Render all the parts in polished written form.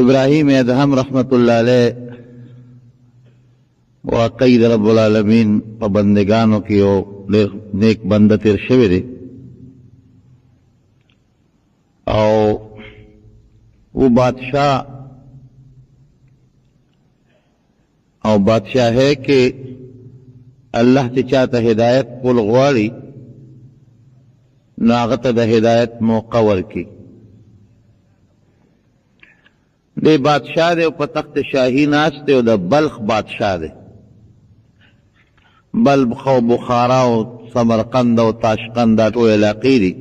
ابراہیم ادهم رحمت اللہ علیہ واقعی د رب العالمین په بندگانو کې یو نیک بنده تیر شوی دی او وہ بادشاہ ہے کہ اللہ تی چاہتا ہدایت کول غواړي نو هغه ته د هدایت موقع ورکي. دی بادشاہ دی په تخت شاهي ناست دی او د بلخ بادشاہ دی. بلخ او بخارا او سمرقند او تاشقند دا ټول علاقې دي.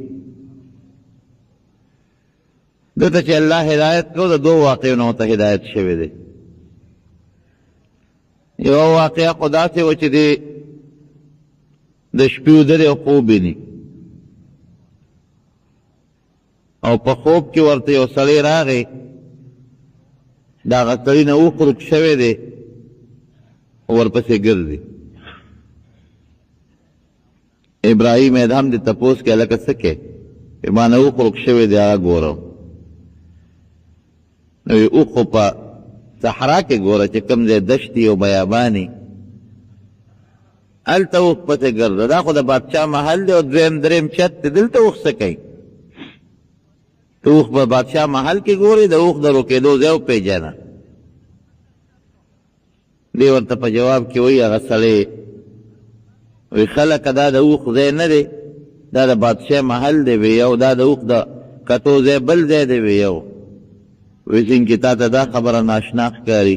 دته چې الله هدایت کو د دو واقعونو ته هدایت شوی دی. یو واقعه خو داسې و چې دی د شپې ودرې او خوب ویني او په خوب کې ورته یو سړی راغی، د هغه سړي نه اوښ ورک شوی دی او ورپسې ګرځي. ابراهیم ادهم دې تپوس کې هلکه څه کې ما نه اوښ ورک شوی دی هغه ګورم. نو یې اوښ خو په صحرا کې ګوره چې کوم ځای دشتي او بیاباني هلته اوښ پسې ګرځه. دا خو د بادشاه محل دی او دویم دریم چت دی، دلته اوښ څه کوي؟ ته اوښ په بادشاه محل کې ګورې، د اوښ د روکېدو ځای وپېژنه. دی ورته په جواب کې وایي هغه سړی وایي خلکه دا د اوښ ځای نه دی، دا د بادشاه محل دی وی یو، دا د اوښ د کتو ځای بل ځای دی وی یو. وایي څنګه تا ته دا خبره ناشنا ښکاري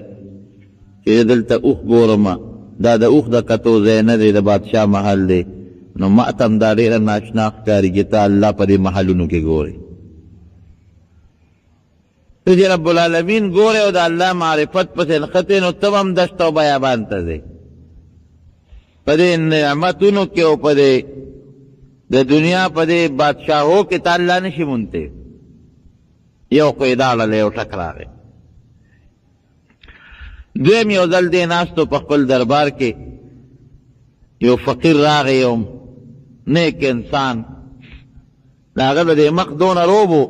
چې دلته اوښ ګورم، دا د اوښ د کتو ځای نه دی، د بادشاه محل دی. نو ما ته هم دا ډېره ناشنا ښکاري چې ته الله په دې محلونو کې ګورې. ته چې رب العالمین ګورې او د الله معرفت پسې نښتې نو ته هم دشت او بیابان ته ځې. په دې نعمتونو کې او په دې د دنیا په دې بادشاهو کې ته الله نشي مونتی. یو خو یې داړله یو ټک راغی. دویم یو ځل دې ناستو په خپل دربار کې یو فقیر راغی، یو نیک انسان، د هغه د دې مخ دونه روب و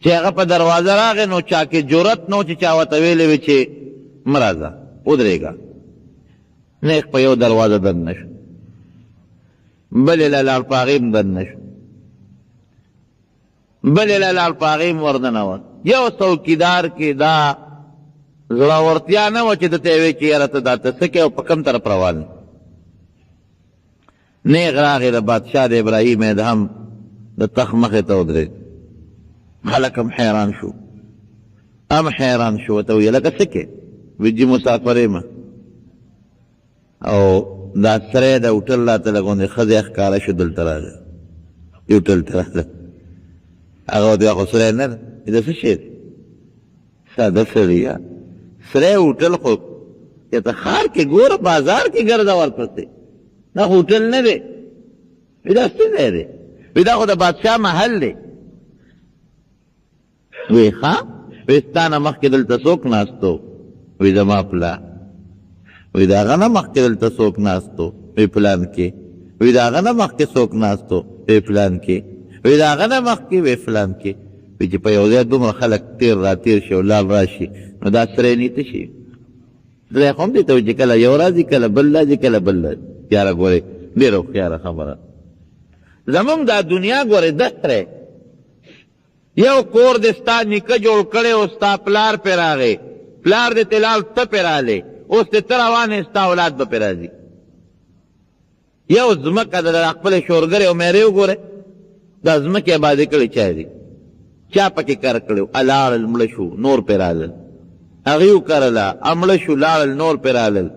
چې هغه په دروازه راغی نو چا کې جرأت نو چې چا ورته ویلې وي چې مه راځه ودرېږه. نیک په یو دروازه دننه شو، بلې له لاړ په هغې هم دننه شو، بلې له لاړ په هغې هم ورننوت. یو څوکیدار کې دا زړورتیا نه وه چې ده ته یې وی چې یاره ته دا ته څه کوې او په کوم طرف روان یې. نیغ راغې د بادشاه د ابراهیم ادهم د تخت مخې ته ودرېد. خلک هم حیران شو، هم حیران شو. ورته ویې لکه څه کې؟ وی جي مسافر یم او دا سری د هوټل راته لګوندې ښځې ښکاره شو دلته راغی، هوټل ته راغله. هغه ورته خو سری نه ده، دا څه شی دی؟ ساده سړي یا سری هوټل خو چې ته ښار کې ګوره، بازار کې ګرځه ورپسې، دا خو هوټل نه دی. وی دا څه ځای دی؟ وی دا خو د بادشاه محل دی. وی ښه؟ وی ستا نه مخکې دلته څوک ناستو؟ وی زما پلار. وی د هغه نه مخکې دلته څوک ناستو؟ وی پلان کې. وی د هغه نه مخکې څوک ناستو؟ وی پلان کې. وی د هغه نه مخکې؟ وی فلان کې. وی چې په یو ځای دومره خلک تیر را تیر شي او لاړ راشي نو دا سری نیته شي. سری خو هم دې ته وایي چې کله یو راځي کله بل راځي کله بل راځي. یاره ګورې ډېره هوښیاره خبره. زمونږ دا دنیا ګورې دستری یو کور دې ستا نیکه جوړ کړی او ستا پلار پې راغی، پلار دې ته لاړ ته پې رالی، اوس دې ته روانې ستا اولاد به پې راځي. یو ځمکه د خپلې شورګرې او میرې وګورئ، دا ځمکې ابادې کړې چا دي؟ چا پکې کار کړی و؟ لاړل مړه شو نور پې رالل، هغې وکرله مړه شو لاړل نور پې رالل.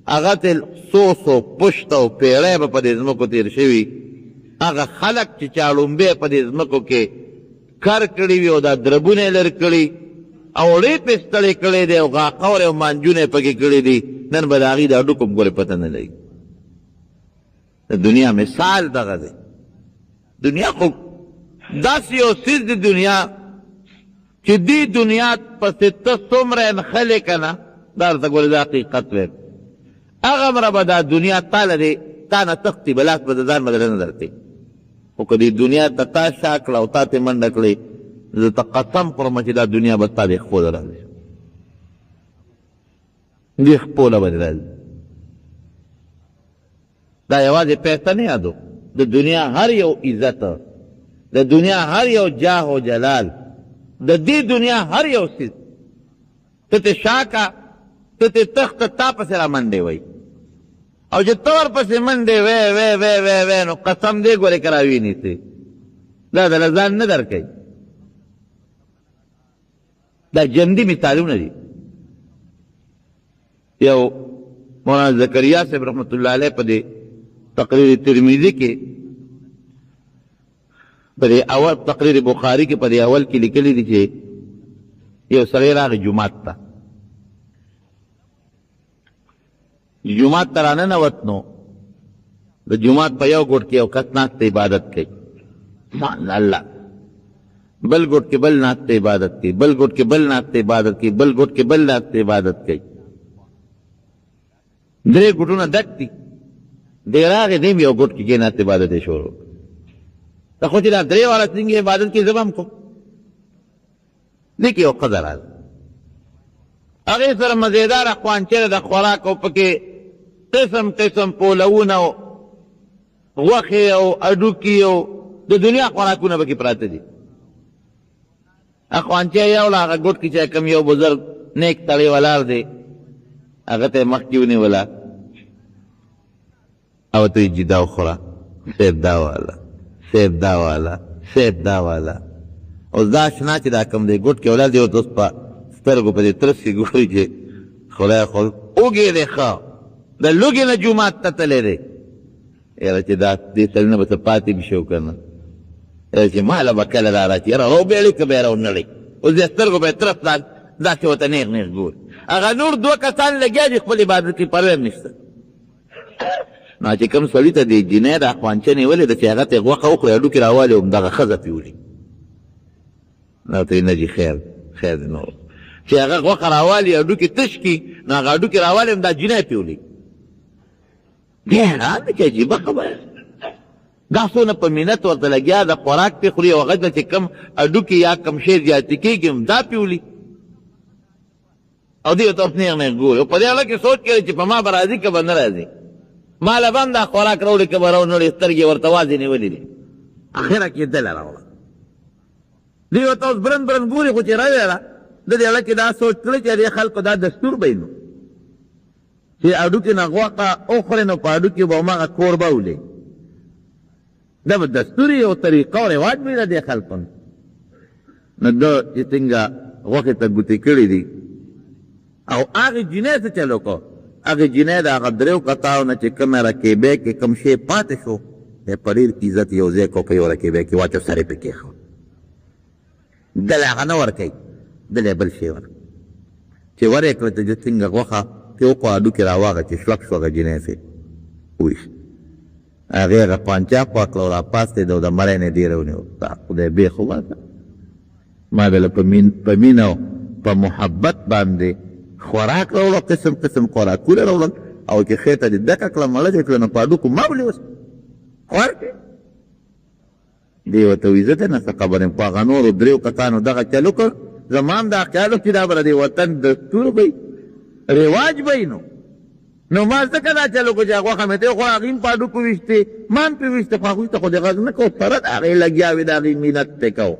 هغه ته څو پشت او پیړۍ به په دې ځمکو تېر شوي. هغه خلک چې چا لومبې په دې ځمکو کې کار کړي وي او دا دربونه یې لرې کړي او وړې پې ستړې کړی دی او غاقور او مانجونه یې پکې کړي دي، نن به د هغې د هډوکو هم ګورې پته نه لګي. د دنیا مثال دغه دی. دنیا خو داسې یو څیز د دنیا چې دې دنیا پسې ته څومره نښلې که نه، دا درته ګورې دا حقیقت ویم. هغه مره به دا دنیا تا لرې تا نه تښتي به لاس به د ځان بدله نه درکوي. خو که دې دنیا ته تا شا کړه او تا تې منډه کړې زه ته قسم خورم چې دا دنیا به ستا د خپو له راځي، دې خپو له به دې راځي. دا یوازې پیسه نه یادو، د دنیا هر یو عزت، د دنیا هر یو جاه و جلال، د دې دنیا هر یو څیز ته ته شاکه، ته ته تخت تا پسې را منډې وی، او چې ته ورپسې منډې وی وی وی وی وی نو قسم دې ګورې که را وینیسې، دا دله ځان نه در کوي. دا جندي مثالونه دي. یو مولانا زکریا صاحب رحمت الله علیه په دې تقریر ترمذی کې په دې اول تقریر بخاری کې په دې اول کې لیکلي دي چې یو سړی راغی جومات ته، جومات ته راننوت نو د جومات په یو ګوټ کې یو کس ناست عبادت کوي، الله بل ګوټ کې بل ناست عبادت کوي، بل ګوټ کې بل ناست عبادت کوي، بل ګوټ کې بل ناست عبادت کوي، درې ګوټونه ډک دي. دی راغی دیم یو ګوټ کې کېناست عبادت یې شروع. ته خو چې دا درې والا څنګه عبادت کې زه به هم کوم. دې کې یو ښځه راغله، هغې سره مزېداره خوانچه د خوراک او پکې قسم قسم پولونه او غوښې او هډوکي او د دنیا خوراکونه پکې پراته دي. خوانچه یې یوله هغه ګوټ کې چې کوم یو بزرګ نیک سړی ولاړ دی هغه ته یې مخکې ونیوله او ته یې جدا وخوره، صیب دا واله، صیب دا واله، صیب دا واله. اوس دا اشنا چې دا کوم دی ګوټ کې ولاړ دی اوس اوس په سترګو په دې ترس کې ګوري چې خدای خو اوږې دی ښه د لوږې نه جومات ته تللی دی. یاره چې دا دې سړي نه به څه پاتې به شي او که نه، یاره چې ماله به کله را راشي، یاره راوبېړي که به یې راونړئ. اوس دې سترګو به یې ترس داسې ورته نیغ نیغ ګوري. هغه نور دوه کسان لګیا دي خپل عبادت کې پروا هم نشته. نو چې کوم سړي ته دې جنۍ دا خوانچه نیولې ده چې هغه ته یې غوښه وخوري هډوکي راوالي او همدغه ښځه پې ولي، نو ته یې نه جي خیر خیر دی نو چې هغه غوښه راوالي هډوکي تش کي نو هغه هډوکي راوالي هم دا جنۍ پې ولي. حیران دی چې عجیبه خبره دا څونه په مینت ورته لګیا د خوراک پې خوري او هغه ته چې کم هډوکي یا کم شی زیاتې کېږي هم دا پې ولي او دې ورته اوس نیغ نیغ ګوري او په دې اړه کې سوچ کوي چې په ما به راځي که به نه راځي، ما له به هم دا خوراک راوړي که به راونړي، سترګې ورته وازې نیولې دي. اخره کې دله راوړه دې ورته اوس برن برن ګوري خو چې راویله د دې اړه کې دا سوچ کړی چې دې خلکو دا دستور به نو چې هډوکي نه غوښه وخورې نو په هډوکي به هماغه کور به ولي، دا به دستور یو طریقه او رواج به د دې خلکو نو ده چې څنګه غوښې ته ګوتې کړي دي او هغې جینۍ څه چل وکړو، هغې جینۍ د هغه دریو کتاو نه چې کومه رکیبۍ کې کوم شی پاتې شو په ډېر عزت یو ځای کړو په یو رکیبۍ کې واچو سر یې پې کېښود، دله هغه نه ورکوي، دله یې بل شی ورکوي چې ور یې کړه چې څنګه غوښه پې وکړو هډوکي راواغه چې شلک شو هغه جینۍ سې وویشت، هغې هغه پانچا خوا کړه او راپاڅېده او د مړی نه یې ډېره ونیو. خدای بېخ وباسه ما به له په مینه او په محبت باندې خوراک راوړه، قسم قسم خوراکونه راوړل او چې خېټه دې ډکه کړه مړه دې کړه نو په هډوکو ما ولې اوس ورکړې دې ورته وایي زه ته نه څه خبر یم. خو هغه نورو دریو کسانو دغه چل وکړ، زما هم دا خیال و چې دا به د دې وطن دستور به وي، رواج به وي. نو ما ځکه دا چل وکړو چې غوښه مې ته وخوړه، هغې هم په هډوکو ویشتې ما هم پرې ویشته، خو هغوی ته خو دې غږ نه کوو، فرد هغې لګیا وې د هغې مینت پرې کوو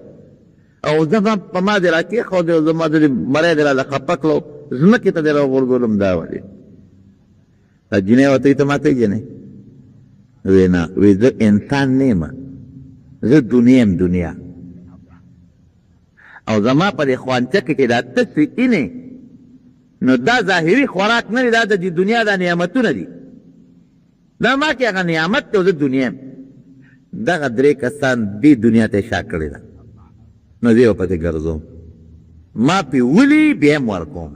او زه هم په ما دې را کېښودې او زما د مری دې راله خفه کړو ځمکې ته دې را وغورځولم دا ولې. دا جینۍ ورته وایي ته ما ته یې جینۍ وی نه وی زه انسان نه یم، زه دنیا یم دنیا او زما په دې خوانچه کې چې دا ته سویتینې نو دا ظاهري خوراک نه دی، دا د دې دنیا دا نعمتونه دي، دا ما کې هغه نعمت دی او زه دنیا یم. دغه درې کسان دې دنیا ته شا کړې ده نو زه یې پسې ګرځوم، ما پې ولي بیا هم ورکوم،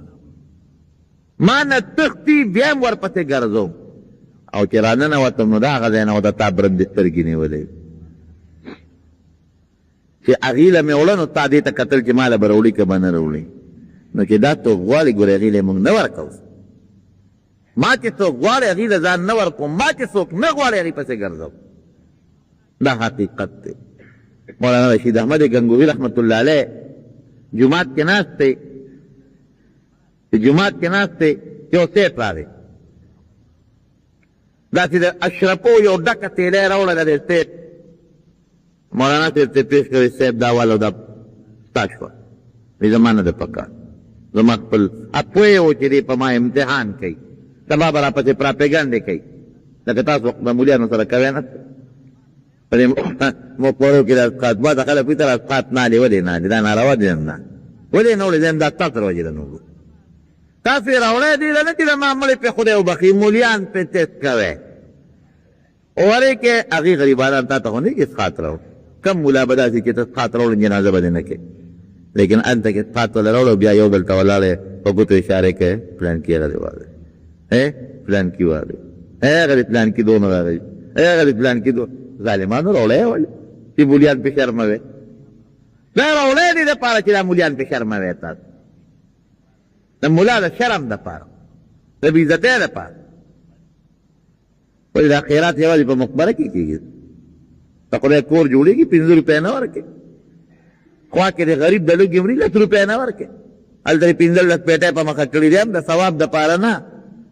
ما نه تښتي بیا هم ورپسې ګرځوم او چې را ننوتم نو د هغه ځای نه ورته تا برندې سترګې نیولې چې هغې له مې وړه نو تا دې ته کتل چې ما له به راوړي که به نه راوړي. نو چې دا څوک غواړي ګورې هغې له مونږ نه ورکوو، ما چې څوک غواړي هغې له ځان نه ورکوم، ما چې څوک نه غواړي هغې پسې ګرځوم، دا حقیقت دی. مولانا رشید احمد گنگوہی رحمت اللہ علیہ جماعت کے ناستے یو سیٹ راغی داسې د اشرفو یو ډکه تیلی راوړله د سیټ مولانا صاحب ته پیش کوي صاحب دا والا دا ستا شوه وایي زما نه ده پکار زما خپل اپوی و چې دی په ما امتحان کوي سبا به راپسې پراپیګنډې کوي لکه تاسو د مولیانو سره کوی نه په دې مقبرو کې د اسقاط بعض خلک وایي تر اسقاط نالې ولې نالې دا ناروا دي نه ولې نه وړې زه هم دا ستا سره وجې ده نو تاسو یې راوړی دی نه چې د معمولې پې خدای وبخي مولیان پې تست کوی اورې کې هغې غریبانان تا ته خو نه کې اسقاط راوړ کم ملا به داسې چې ته اسقاط راوړې جنازه به دې نه کوي لیکن هلته کې اسقاط وله راوړو بیا یو بل ته ولاړې په ګوتو اشارې کوي پلانکي هغه دې والی پلانکي والی هغه دې پلانکي دونه راغی هغه دې پلانکي دو ظالمانو راوړی یې ولې چې مولیان پې شرموي دا راوړی دې دپاره چې دا مولیان پې شرموي تاسو د ملا د شرم دپاره د بېعزتۍ دپاره ولې دا خیرات یوازې په مقبره کې کېږي د خدای کور جوړېږي 5 روپۍ نه ورکړې خوا کې د غریب د لږې مري 10 روپۍ نه ورکړې هلته یې 15 پیټۍ په مخه کړي دي هم د ثواب دپاره نه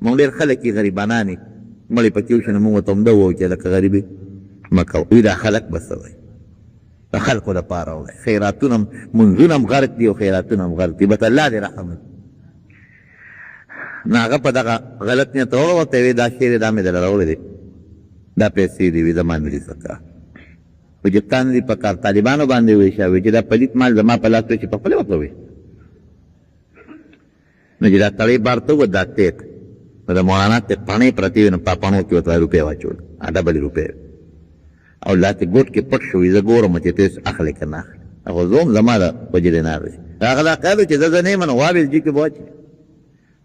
مونږ ډېر خلک یې غریبانان یې مړې پکې وشي نو مونږ ورته همدا ووایو چې لکه غریبې مه کوه وایي دا خلک به څه وایي د خلکو دپاره وایي خیراتونه هم منځونه هم غرق دي او خیراتونه هم غرق دي بس الله دې رحم وکړي نو هغه په دغه غلط نیت راوړه ورته یې وایي دا شعر دا مې درله راوړی دی دا پیسې دي وي زما نه دي څه وجدان دي په کار طالبانو باندې ویښه وي چې دا پلیت مال زما په لاس چې په خپله ورته وي نو چې دا سړی بار ته و دا تیک نو د مولانا ته پاڼې پرتې وي نو په پاڼو کې ورته روپۍ واچول ډبلې روپۍ او لاته ګوټ کې پټ شوي زه ګورم چې ته اخلې که نه اخلې هغه زه هم زما د وجې دی نه رسي هغه دا خیال و چې زه نه یم نو وابل جي کې به واچي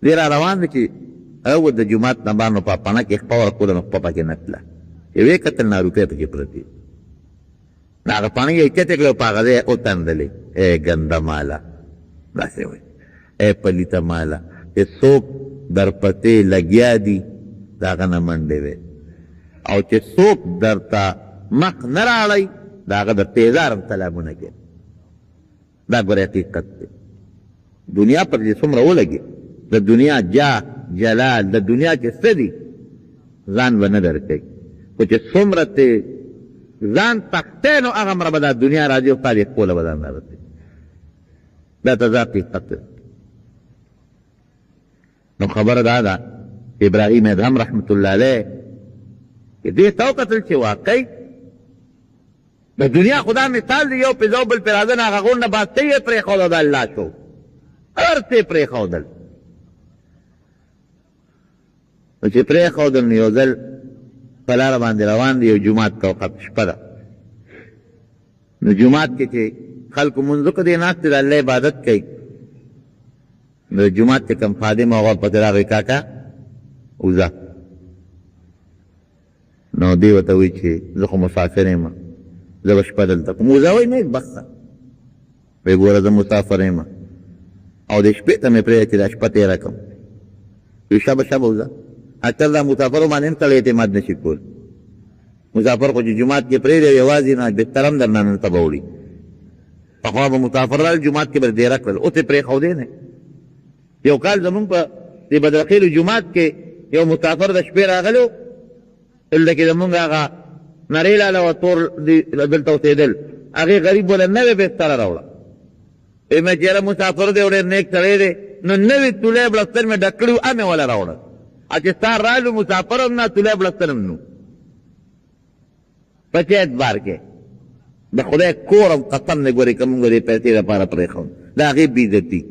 دی را روان دی چې هغه د جومات نه بار نو په پاڼه کې خپه ورکوله نو خپه پکې نه تله چې ویې کتل نه روپۍ پکې پرتې نو هغه پاڼه یې چتې کړه په هغه ځای یې وتندلې ای ګنده ماله داسې وایي ای پلیته ماله چې څوک در پسې لګیا دي د هغه نه منډې وې او چې څوک درته مخ نه راړی د هغه د تیزار هم سلامونه کوي دا ګوره حقیقت دی دنیا پر چې څومره ولګي د دنیا جاه جلال د دنیا چې څه دي ځان به نه درکوي خو چې څومره ته ځان تختی نو هغه به دا دنیا راځي او ستا دې خپله به ځان رارسوي دا تضاد حقیقت دی نو خبره دا ده ابراهیم ادهم رحمت الله علیه چې دې ته وکتل چې واقعي د دنیا خدا مثال دی یو پې ځو بل پې راځه نه هغه غونډه باسته یې پرېښوده د الله شو هر څه یې پرېښودل نو چې پرېښودل نو یو ځل په لاره باندې روان دی یو جومات ته وخت شپه ده نو جومات کې چې خلکو منځو کې دی ناست دی د الله عبادت کوي نو جومات کې کوم خادم هغه پسې راغی کاکا وځه نو دی ورته وایي چې زه خو مسافر یم زه به شپه دلته کوم وځه وایي نه بسه وایي ګوره زه مسافر یم او د شپې ته مې پرېږده چې دا شپه تېره کړم وایي شبه شبه وځه اکثر دا مسافرو باندې هم سړی اعتماد نشي کول مسافر خو چې جومات کې پرېږدي یوازې نه بهتر هم درنه ننته به وړي پخوا به مسافر رال جومات کې به دېره کړل اوس یې پرېښودی نه یو کال زمونږ په دې بدرخیلو جومات کې یو مسافر د شپې راغلی و دلته کې زمونږ هغه نرۍ لاله وه تور دلته اوسېدل هغې غریب وله نوې بستره راوړه ویې مې چې یاره مسافر دی او ډېر نیک سړی دی نو نوې تولۍ بړستن مې ډک کړي و امې وله راوړه چې ستا رالو مسافر هم نه تولۍ بړستن هم نو په چا اعتبار کې د خدای کور هم قسم نه ګورې که مونږ د پیسې دپاره پرېښود د هغې بېعزتي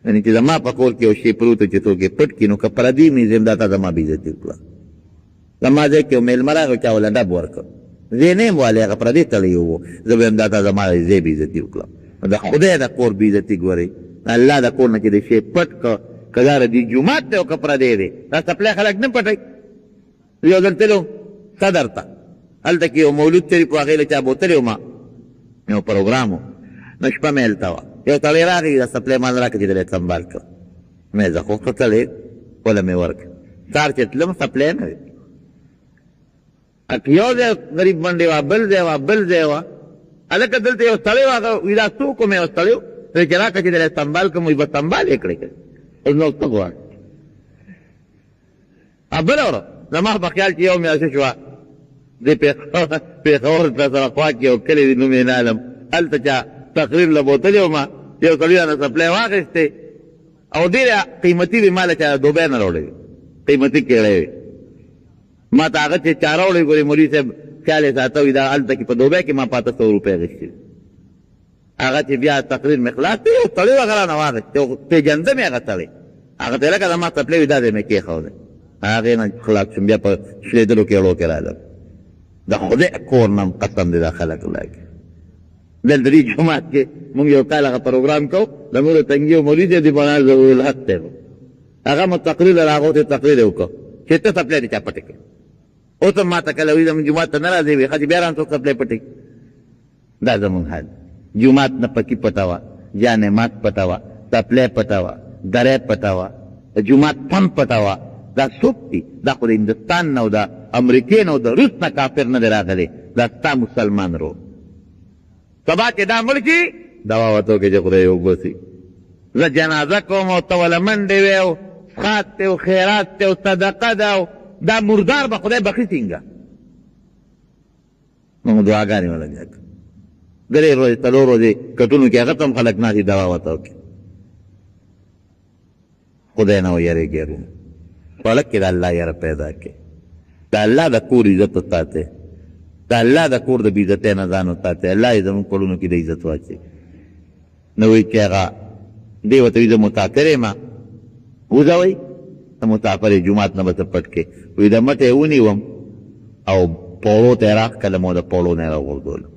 یعنې چې زما په کور کې یو شی پروت چې څوک یې پټ کړي نو که پردي میزیم دا تا زما بېعزتي وکړه زما ځای کې یو میلمه راغی چا وله ډب ورکړ زه نه یم والی هغه پردی سړی و زه به یم دا تا زما ځای بېعزتي وکړه د خدای د کور بېعزتي ګورئ الله د کور نه چې د شی پټ که که دا د جومات دی او که پردی دی دا سپلی خلک نه پټوي یو ځل تلو صدر ته هلته کې یو مولود شریف و هغې له چا بوتلی وم یو پروګرام و نو شپه مې هلته وه یو سړی راغی دا سپلی مال راکړه چې دلی سنبال کړ مې زه خو ښه سړی وله مې ورکړه سهار چې تلم سپلی نه وي یو ځای غریب منډې وه بل ځای وه هلکه دلته یو سړی و هغه وي دا څوک وم یو سړی و چې راکړه چې دلی سنبال کړم وایي به سنبال یې کړی اوس نو څه غواړې بله ورځ زما په خیال چې یو میاشته شوه دې پېښور ته سره خوا کې یو کلی دی نوم یې نه علم هلته چا تقریر له بوتلې ومه یو سړي رانه سپلی واخېستې او ډېرې قیمتي وې ما له چا دوبۍ نه راوړې وې قیمتي کېړۍ وې ما ته هغه چې چا راوړې ګورې مولوي صاحب خیال یې ساته وي دا هلته کې په دوبۍ کې ما 500 روپۍ اخېستې هغه چې بیا تقریر مې خلاص دی یو سړی و هغه رانه واخېست یو پېژنده مې هغه سړی هغه ته لکه زما څپلی وي دا دی مې کېښودی هغې نه خلاص شوم بیا په شلېدلو کېړو کې رالم د خدای کور نه قسم دی دا خلک لاکي دلته دې جومات کې مونږ یو کال هغه پروګرام کوو د مور تنګي او مولوي صاحب د بنار ضرور الحق دی هغه مو تقریر راغو ته تقریر یې وکړو چې ته سپلی دې چا پټې کړې اوس هم ما ته کله وي زموږ جومات ته نه راځې وي ښه چې بیا رانه څوک سپلی پټې دا زموږ حال جومات نه پکي پټه وه جانمات پټه وه سپلی پټه وه درې پټه وه د جومات پم پټه وه دا څوک دي دا خو د هندوستان نه او د امریکې نه او د روس نه کافر نه دی راغلی دا ستا مسلمان رو سبا چې دا مړ شي دوا ورته وکړې چې خدای یې وباسي زه جنازه کوم او ته وله منډې وې او څښاک دی او خیرات دی او صدقه ده او دا مردار به خدای بخي څنګه موږ دعاګانې وله بیا کړو درې ورځې څلور ورځې کټونو کې هغه ته هم خلک ناستي دوا ورته وکړي خدای نه ویرېږي هرونه خلک کې د الله یره پیدا کړي د الله د کور عزت وساتئ د الله د کور د بېعزتۍ نه ځان وساتئ الله یې زموږ کورونو کې د عزت واچوي نه وایي چې هغه دې ورته وایي زه مسافر یم وځوئ د مسافر یې جومات نه به څه پټ کړې وایي د مټه یې ونیوم او پوړو ته یې راښکلم او د پوړو نه یې راغورځولم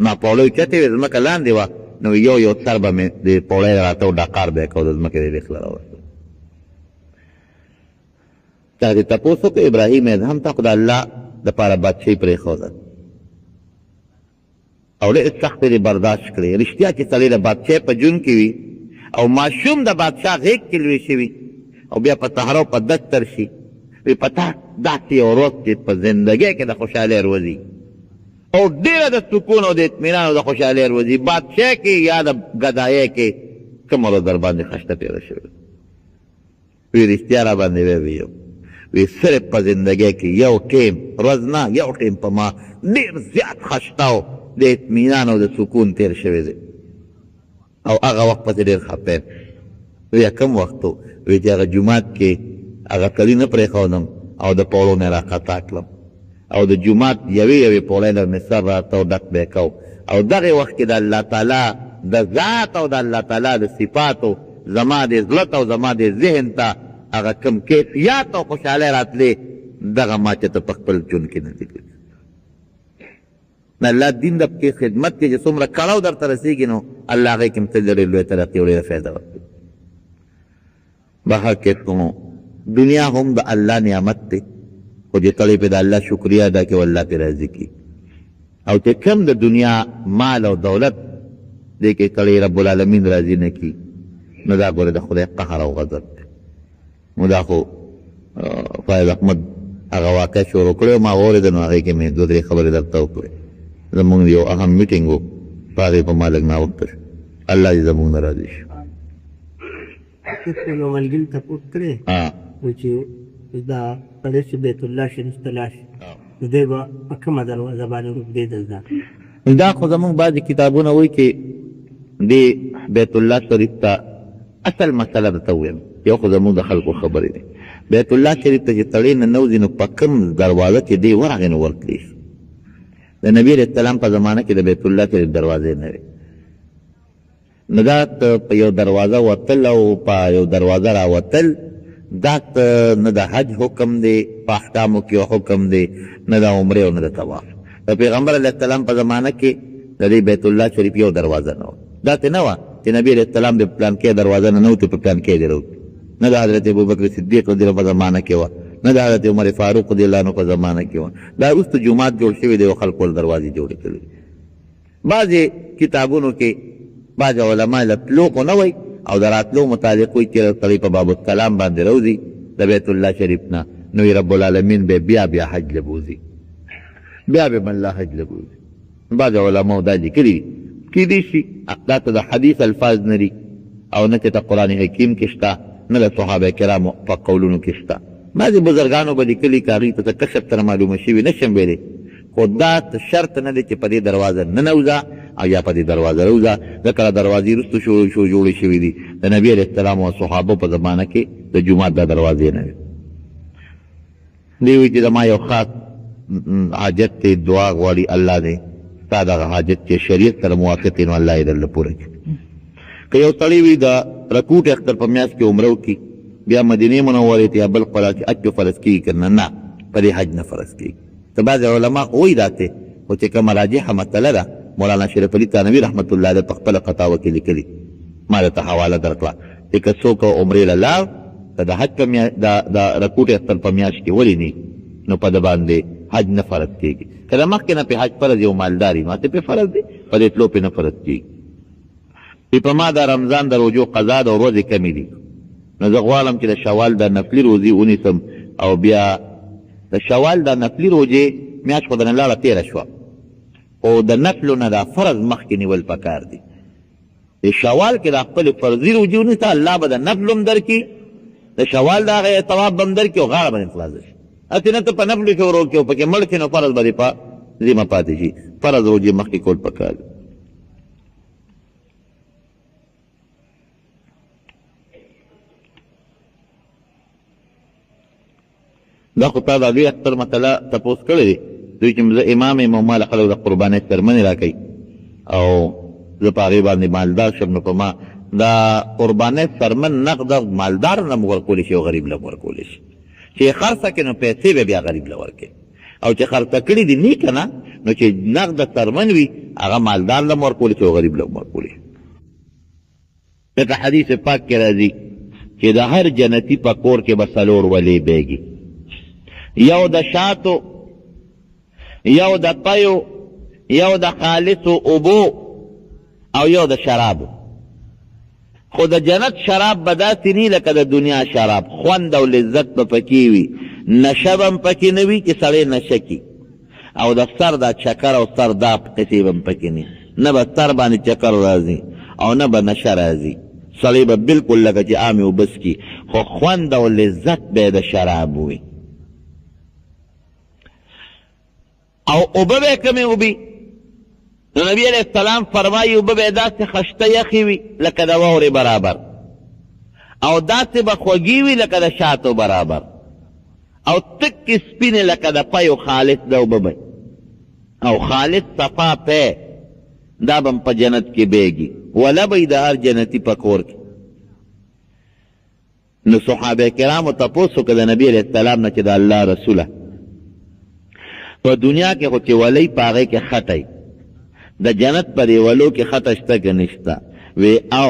ما پوړو چتې وې ځمکه لاندې وه نو یو یو سر به مې د پوړی راته و ډاقار به یې کو د ځمکې د ریخله راوستل چا دې تپوس وکړه ابراهیم ادهم ته خو د الله دپاره بادشاهي پرېښوده او ډېر سخت یې برداشت کړې رښتیا چې سړی د بادشاهۍ په جون کې وي او ماشوم د بادشاه غېږ کې لوی شوي او بیا په صحرا او په دستر شي وي په تا داسې یو ورځ چې په زندګۍ کې د خوشحالۍ ورځي او ډېره د سکون او د اطمینان او د خوشحالۍ ورځي بادشاهۍ کې یا د ګدایۍ کې کومه ورځ در باندې خشته تېره شوې وي رښتیا را باندې ویې وی صرف په زندګۍ کې یو ټیم ورځ نه یو ټیم په ما ډېر زیات خشته او د اطمینان او د سکون تېر شوی دی او هغه وخت پسې ډېر خفه یم وی کوم وخت و وی چې هغه جومات کې هغه کلي نه پرېښودم او د پوړو نه یې راقطع کړم او د جومات یوې پوړۍ نه مې سر راته او ډک به یې کو او دغې وخت کې د الله تعالی د ذات او د الله تعالی د صفاتو زما د زړه ته او زما د ذهن ته هغه کم کیفیات او خوشحالی راتلې دغه ما چې ته په خپل ژوند کې نه دي کړي د الله دین د کې خدمت کې چې څومره کړاو درته رسېږي نو الله هغې کې هم تل ډېرې لویه ترقي او ډېره فایده ورکوي بهر کې نو دنیا هم د الله نعمت دی خو چې سړی پرې د الله شکریه ادا کړي او الله پرې راضي کړي او چې کم د دنیا مال او دولت دې کې سړی رب العالمین راضي نه کړي نو دا ګوره د خدای قهر او غضب دی نو دا خو فایض احمد هغه واقع شروع کړی ما واورېده نو هغې کې مې دوه درې خبرې درته وکړې زمونږ یو اهم میټینګ و په هغې په ما لږ ناوخته شو الله دې زمونږ نه راضي شو خپلو ملګري تپوس کړی و چې دا سړی چې بیت الله شریف ته لاړ شي نو دی به په کومه دروازه باندې روږدېده ځان دا خو زمونږ بعضې کتابونه وایي چې دې بیت الله شریف ته اصل مسله درته ووایم یو خو زموږ د خلکو خبرې دی بیت الله شریف ته چې سړی نه نوځي نو په کوم دروازه چې دی ورغې نو ورتلی شي د نبي علیه السلام په زمانه کې د بیت الله شریف دروازې نه وې نو دا په یو دروازه وتل او په یو دروازه راوتل دا نه د حج حکم دی په احکامو کې یو حکم دی نه د عمرې او نه د طواف د پیغمبر علیه السلام په زمانه کې د دې بیت الله شریف یو دروازه نه وه داسې نه وه چې نبي علیه السلام د پلانکې دروازه نه نوتو په پلانکې دی روت نه د حضرت ابوبکر صدیق رضی الله په زمانه کې وه نه د حضرت عمر فاروق رضی الله عنه په زمانه کې وه دا وروسته جومات جوړ شوی دی او خلکو ول دروازې جوړې کړي بعضې کتابونو کې بعض علما له تلو خو نه وایي او د راتلو متعلق وایي چې سړی په باب السلام باندې روځي د بیت الله شریف نه نو رب العالمین به بیا حج له بوځي بیا به الله حج له بوځي بعض علماء دا لیکلي کیدای شي دا ته د حدیث الفاظ نه دي او نه ته قرآن حکیم کې شته نه د صحابه کرامو په قولونو کې شته بعضې بزرګانو به لیکلي که هغوی ته کشف تر معلومه شوي نشم ویلی خو دا شرط نه دی چې په دې دروازه ننوځه او یا په دې دروازه روځه ځکه د دروازې وروسته جوړې شوي دي د نبي علیه السلام او صحابو په زمانه کې د جومات دا دروازې نه وي دی وایي چې زما یو خاص حاجت دی دعا غواړي الله دی ستا دغه حاجت چې شریعت سره موافق دی نو الله یې درله پوره کړي که یو سړی وي د رکوټ اختر په میاشت کې عمره وکړي بیا مدینې منورې ته یا بل خوا چې حج فرض کېږي که نه په دې حج نه فرض کېږي ته بعضې علما وایي داسې خو چې کومه راجحه مسله ده مولانا شریف علي تانوي رحمت الله علیه په خپله فتاوه کې لیکلي ما درته حواله درکړه چې که څوک عمرې له لاړ که د حج د رکوټ اختر په میاشت کې ولې نه نو په ده باندې حج نه فرض کېږي که د مخکې نه پې حج فرض یو مالدار وي ماته پې فرض دی په دې تلو پې نه فرض کېږي په ما د رمضان د روجو قضا د ورځې کمې دي نو زه غواړم چې د شوال د نفلي روزې ونیسم او بیا د شوال د نفلي روجې میاشت خو درنه لاړه تېره شوه او د نفلو نه دا فرض مخکې نیول پکار دي د شوال کې د خپلې فرضي روجې ونیسه الله به د نفلو هم درکړي د شوال د هغه ثواب به هم درکړي او غاړه به دې خلاصه شي هسې نه ته په نفلو کې ورو کې او پکې مړ کړې نو فرض به دې په ذمه پاتې شي فرض روجې مخکې کول پکار دي دا خو تا دا لوی اختر مسله تپوس کړی دی دوی چې زه امام یم او ما له خلکو د قربانۍ څرمنې راکوي او زه په هغې باندې مالدار شم نو په ما دا قربانۍ څرمن نقده مالدار نه م ورکولی شي او غریب له م ورکولی شي چې یې خرڅه کړي نو پیسې به بیا غریب له ورکوي او چې خرڅه کړي دي نه که نه نو چې نقده څرمن وي هغه مالدار له م ورکولی شي او غریب له م ورکولی شي دلته حدیث پاک کې راځي چې د هر جنتي په کور کې به څلور ولې بیږي یو د شاتو یو د پیو یو د خالصو اوبو او یو د شرابو خو د جنت شراب به داسې نی لکه د دنیا شراب خوند او لذت به پکې وي نشه به هم پکې نه وي چې سړی نشه کي او د سر دا چکر او سر دا قصې به هم پکې نه به سر باندې چکر راځي او نه به نشه راځي سړی به بلکل لکه چې عامې اوبه څکي خو خوند او لذت به د شراب وي او اوبه به کمې اوبي نو نبی علیہ السلام فرمایي اوبه به داسې خشته یخې وي لکه د واورې برابر او داسې به خوږې وي لکه د شاتو برابر او تکې سپینې لکه د پیو خالص د اوبه به او خالص صفا پی دا به په جنت کې بیږي وله به د هر جنتي په کور کې نو صحابه کرامو تپوس وکړه د نبي علیہ السلام نه چې د الله رسوله په دنیا کې خو چې ولی په هغې کې خطی د جنت په دیولو کې خطه شته که نشته وی او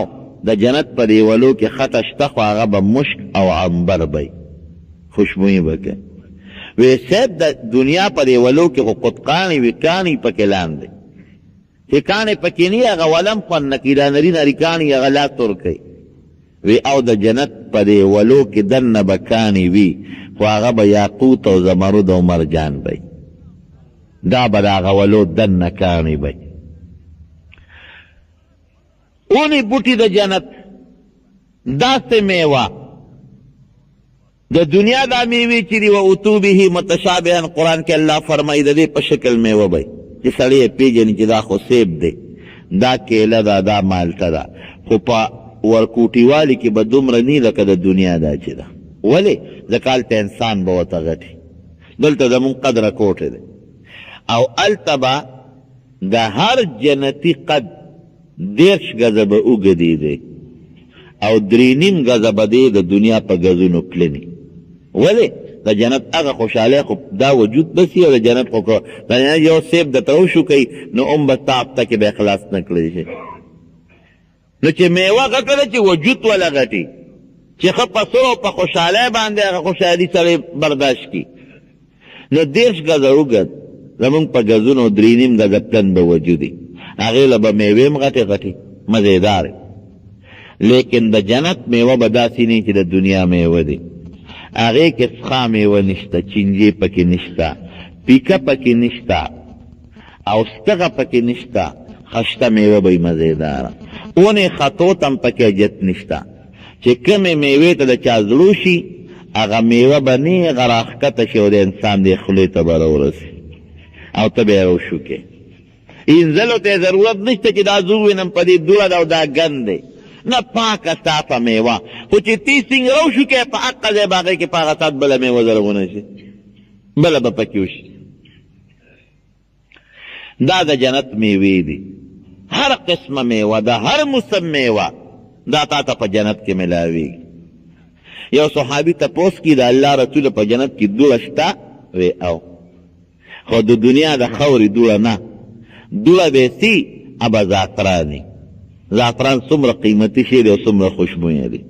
د جنت په دیولو کې خطه شته خو هغه به مشک او عنبر به خوشبویي به کوي وی صاحب د دنیا په دیولو کې خو قطقانې وي کاڼي پکې لاندې چې کاڼې پکې نه هغه ولم خوند نه کوي دا نري نري کاڼي هغه لا تور کوي وی او د جنت په دیولو کې دننه به کاڼي وي خو هغه به یاقوت او زمرد او مرجان به دا به د هغه ولو دننه کاڼي به اونی بوټي د جنت داسې میوه د دنیا دا میوې چې دي و اتو به متشابها قرآن کې الله فرمایي د دې په شکل میوه به چې سړی یې پېژني چې دا خو سیب دی دا کیله ده دا مالټه ده خو په ورکوټیوالي کې به دومره نی لکه د دنیا دا چې ده ولې ځکه هلته انسان به ورته غټي دلته زمونږ قدره کوټې دی او هلته به د هر جنتي قد 10 گزه به اوږدې دی او 3.5 گزه به دی د دنیا په گزونو پلنې ولې د جنت هغه خوشحالۍ خو دا وجود بسي او د جنت خو د یو سیب درته وشو کوي نو هم به ستا هفته کې به خلاص نه کړی شي نو چې میوه غټه ده چې وجود وله غټي چې ښه په سر او په خوشحالۍ باندې هغه خوشحالي سړی برداشت کړي نو 10 گزه اوږد زمونږ په گزونو 3.5 گزه پلن به وجودي هغې له به میوې هم غټې غټې مزېدارې لیکن د جنت میوه به داسې نه چې د دنیا میوه دی هغې کې څخه میوه نشته چینجې پکې نشته پیکه پکې نشته او ستغه پکې نشته، خشته میوه به مزیداره. اونې خطو تم پکې جت نشته چې کومې میوې ته د چا زړو شي هغه میوه به نیغه راښکته شي او د انسان دې خولې ته به راورسي او ته به یې روشوکې. اینځلو ته یې ضرورت نشته چې دا زه ووینم په دې دوړه ده او دا ګند دی، نه پاکه صافه میوه، خو چې تی سینګ روشوکې په حقه ځای به هغې کې په هغه ساعت بله میوه زرغونه شي، بله به پکې وشي. دا د جنت میوې دي، هر قسمه میوه ده، هر موسم میوه دا تا ته په جنت کې ملاویږي. یو صحابي تپوس کړي د الله رسول په جنت کې دوړه شته؟ وی او، خو د دنیا د خورې دوړه نه، دوړه به سي ابه زعفراني. زعفران څومره قیمتي شی دی او څومره خوشبویه دی.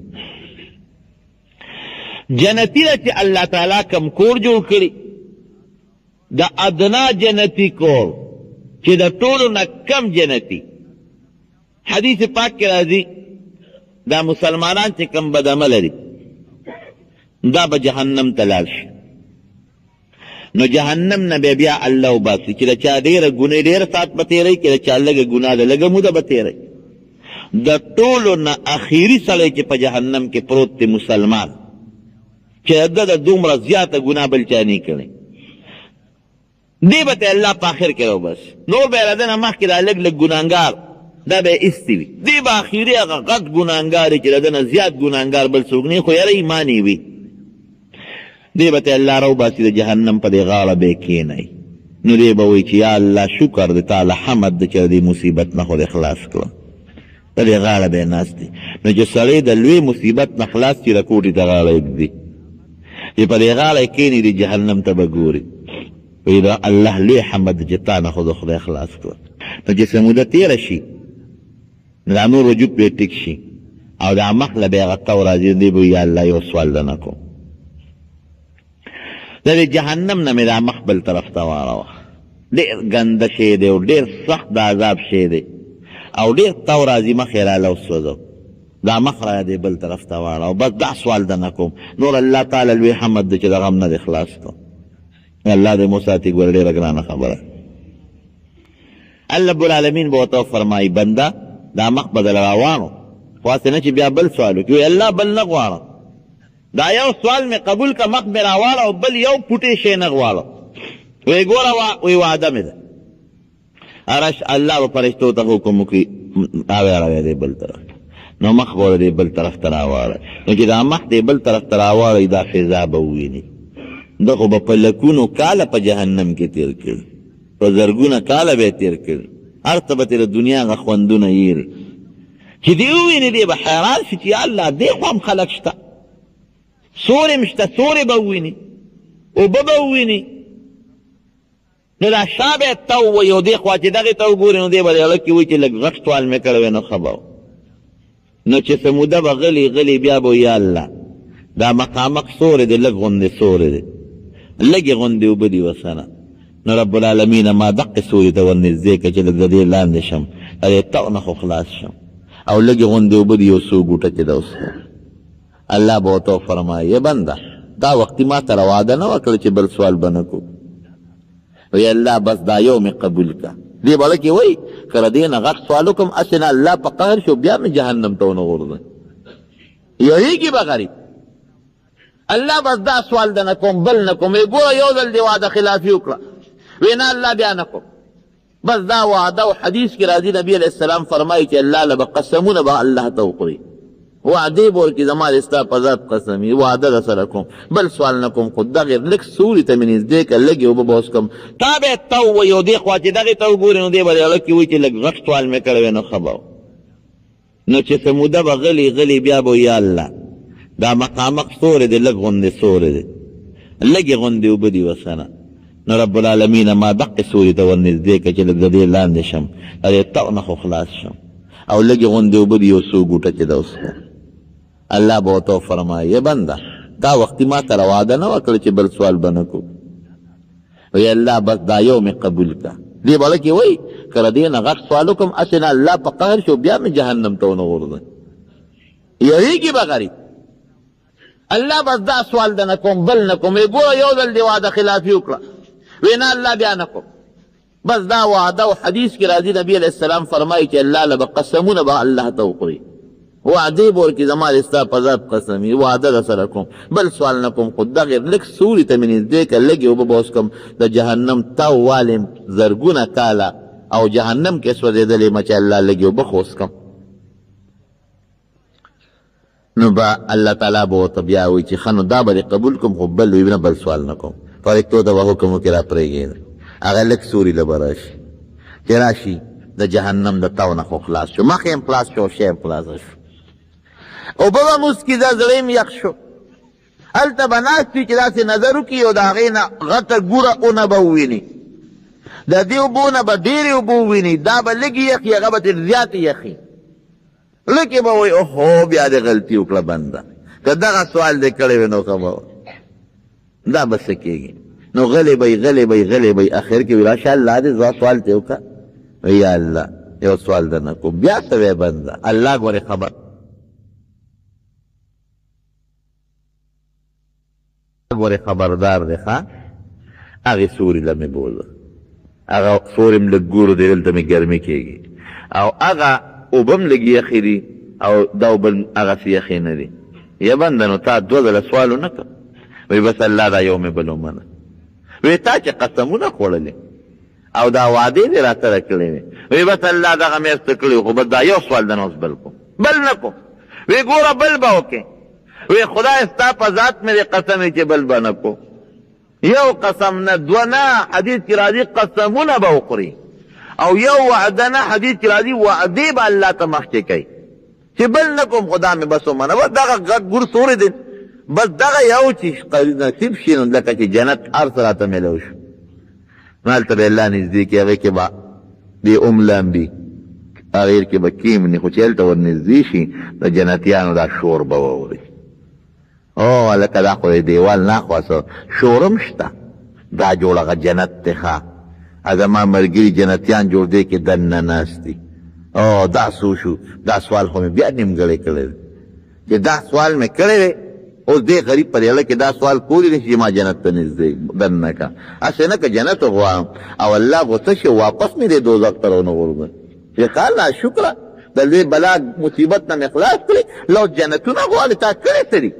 جنتي ده چې الله تعالی کم کور جوړ کړي، د ادنا جنتي کور چې د ټولو نه کم جنتي. حدیث پاک کې راځي دا مسلمانان چې کم بدعمله دي دا به جهنم ته لاړ شي، نو جهنم نه بیا الله وباسي چې د چا ډېره ګناه ډېر ساعت به تېروي، که د چا لږه ګناه ده لږه موده به تېروي. د ټولو نه اخیري سړی چې په جهنم کې پروت دی مسلمان، چې ده د دومره زیاته ګناه بل چا نه کړی، دی به ته الله په آخر کې راوباسي. نور به یې له ده نه مخکې دا لږ لږ ګناهګار دا به یې ایستی وي، دی به اخري هغه غټ ګناهګار چې د ده نه زیات ګناهګار بل څوک نه، خو یاره ایمان یې وي، دی به ته الله راوباسي د جهنم په دې غاړه به یې کښېنوي. نو دی به وایي چې یا الله شکر دی تعالی حمد دی چې د دې مصیبت نه خو دې خلاص کړم، په دې غاړه به یې ناست دی. نو چې سړی د لوی مصیبت نه خلاص شي د کوټې ته غاړه ایږدي، چې په دې غاړه یې کښېني د جهنم ته به ګوري، وایي د الله لوی حمد دی چې تا نه خو د خدای خلاص کړم. نو چې څه موده تېره شي نو دا نور وجود به یې ټیک شي او دا مخ له به یې هغه تو راځي، دی به یا الله یو سوال درنه کوم، د دې جهنم نه مې دا مخ بل طرف ته واړوه، ډېر ګنده شی دی او ډېر سخت د عذاب شی دی او ډېر تو راځي مخ یې راله وسوځو، دا مخ را دی بل طرف ته واړوه، بس دا سوال درنه کوم. نور الله تعالی لوی حمد دی چې د غم نه دې خلاص کړم. الله دې مو ساتي، ګوره ډېره ګرانه خبره. الله رب العالمین به ورته فرمایي بنده دا مخ به دله روانو، خو هسې نه چې بیا بل سوال وکړي، وایي الله بل نه غواړم، دا یو سوال مې قبول که مخ مې راواړه او بل یو پوټی شی نه غواړم. وایي ګوره وایي وعده مې ده. الله به فرشتو ته حکم وکړي راوړی دی بل طرف، نو مخ به دی بل طرف ته راواړی، نو چې دا مخ دی بل طرف ته راواړی دا فضا به وویني. ده خو به په لکونو کاله په جهنم کې تېر کړي، په زرګونه کاله به یې تېر کړي، هر څه به ترې د دنیا هغه خوندونه یېري. چې دی وویني دی به حیران شي چې یا الله دې خوا هم خلک شته، سورې هم شته، سورې به وویني، اوبه به وویني، نو دا شا به یې ته ووایي او دې خوا چې دغې ته وګوري نو دی به زړه کې وایي چې لږ غټ سوال مې کړی وی نو ښه به نو چې څه موده به غلی غلی بیا به یا الله دا مقامق سورې دی، لږ غوندې سورې دی، لږې غوندې اوبه دي ورسره. نو رب العالمین ما دقې سورې ته ورنږدې کړه چې لږ د دې لاندې شم، د دې تو نه خو خلاص شم، او لږې غوندې اوبه دي یو څو ګوټه چې ده وڅښم. الله به ورته وفرمایي بنده دا وختي ما سره وعده نه وکړه چې بل سوال به نه کوو. وی الله بس دا یو مې قبول که. دې بله کې وایي که د دې نه غټ سوال وکړم هسې نه الله په قهر شو بیا مې جهنم ته ونه غورځوي، یهېږي به غریب. الله بس دا سوال ده نه کوم بل نه کوم، وی ګوره یو ځل دې وعده خلافي وکړه، وی نه الله بیا نه کوم، بس دا وعده. او حدیث کې راځي نبي علیه السلام فرمایي چې الله له به قسمونه به الله ته وخوري، وعدې به ورکړي زما د ستا په ذات قسم وي وعده در سره کوم، بل سوال نه کوم، خو دغې لږ سوري ته مې نږدې کړه، لږې اوبه به وڅښم، تا به یې ته ووایي او دې خوا چې دغې ته وګورې نو دې به زړه کې وایي چې لږ غټ سوال مې کړی وی نو ښه به نو چې څه موده به غلی غلی بیا به یا الله دا مقامق سورې دی، لږ غوندې سورې دی، لږې غوندې اوبه دي ورسره. نو رب العالمین ما دقې سوري ته ورنږدې کړه چې لږ د دې لاندې شم، د دې تو نه خو خلاص شم، او لږې غوندې اوبه دي یو څو ګوټه چې ده وڅښم. الله به ورته وفرمایي بنده دا وختي ما سره وعده نه وکړه چې بل سوال به نه کوو. وی الله بس دا یو مې قبول کړه. دې بله کې وایي که د دې نه غټ سوال وکړم هسې نه الله په قهر شو بیا مې جهنم ته ونه غورځوي، یهېږي به غریب. الله بس دا سوال ده نه کوم بل نه کوم، وی ګوره یو ځل دې وعده خلافي وکړه، وی نه الله بیا نه کوم، بس دا وعده او حدیث کې راځي نبی علیہ السلام فرمایي چې الله له به قسمونه به الله ته وخوري وعدې به ورکړي زما د ستا په ذات قسم وي وعده در سره کوم بل سوال نه کوم خو دغې لږ سوري ته مې نږدې کړه لږې اوبه به اوس کوم د جهنم تاو والم زرګونه کاله او جهنم کې سوځېدلې یم چې الله لږې اوبه خو اوس کوم نو به الله تعالی به ورته بیا وایي چې ښه نو دا به دې قبول کوم خو بل وي نه بل سوال نه کوم فرښتو ته به حکم وکړي را پرېږدي هغه لږ سوري له به راشي چې راشي د جهنم د تاو نه خو خلاص شو مخ یې خلاص شو شی یې خلاص شو اوبه به موسکي دا زړه یې یخ شو هلته به ناست وي چې داسې نظر وکړي او د هغې نه غټه ګوره اونه به وویني د دې اوبو نه به ډېرې اوبه وویني دا به لږې یخي هغه به ترې زیاتې یخي لکه به وایي اوهو بیا دې غلطي وکړه بنده که دغه سوال دې کړی وی نو ښه به دا به څه کېږي نو غلی به غلی اخر کې وي راشه الله دې زما سوال ته وکړه یا الله یو سوال درنه کوم بیا څه وی بنده الله ګورې خبر ګورې خبردار دی ښه هغې سوري له مې بوځه هغه سوري م لږ ګورو دی دلته مې ګرمي کېږي او هغه اوبه م لږ یخې دي او دا اوبه هغسې یخې نه دي یا بنده نو تا دوه ځله سوال ونه کړه وی بس الله دا یو مې بل ومنه وی تا چې قسمونه خوړلې او دا وعدې دې را سره کړې وې وی بس الله دغه مې څه کړي خو بس دا یو سوال د اوس بل کوم بل نه کوم وی ګوره بل به وکړې وی خدای ستا په ذات مې دې قسم چې بل به نه کو یو قسم نه دوه نه حدیث کې راځي قسمونه به وخوري او یو وعده نه حدیث کې راځي وعدې به الله ته مخکې کوي چې بل نه کوم خدا مې بس ومنه بس دغه غټ ګور سورې دی بس دغه یو چې نصیب شي نو لکه چې جنت هر څه راته میلو شو نو هلته به الله نږدې کړي هغې کې به دې لامبي هغې کې به کیمني خو چې هلته ور نږدې شي د جنتیانو دا شور به واوري او هلکه دا خو د دیوال ناخوا شورم شته دا جوړه جنت دی ښه زما ملګري جنتیان جوړ دی کې دننه ناست دي او دا څو شو دا سوال خو مې بیا نیمګړی کړی دی چې دا سوال مې کړی دی اوس دې غریب په دیاله کې دا سوال کولی دی چې ما جنت ته نږدې دننه که هسې نه که جنت غواړم او الله غوسه شي واپس مې دې دوزخ ته رونه غورځوي چې قال ناشکره د لوی بلا مصیبت نه مې خلاص کړي لو جنتونه غواړي تا کړی څه دي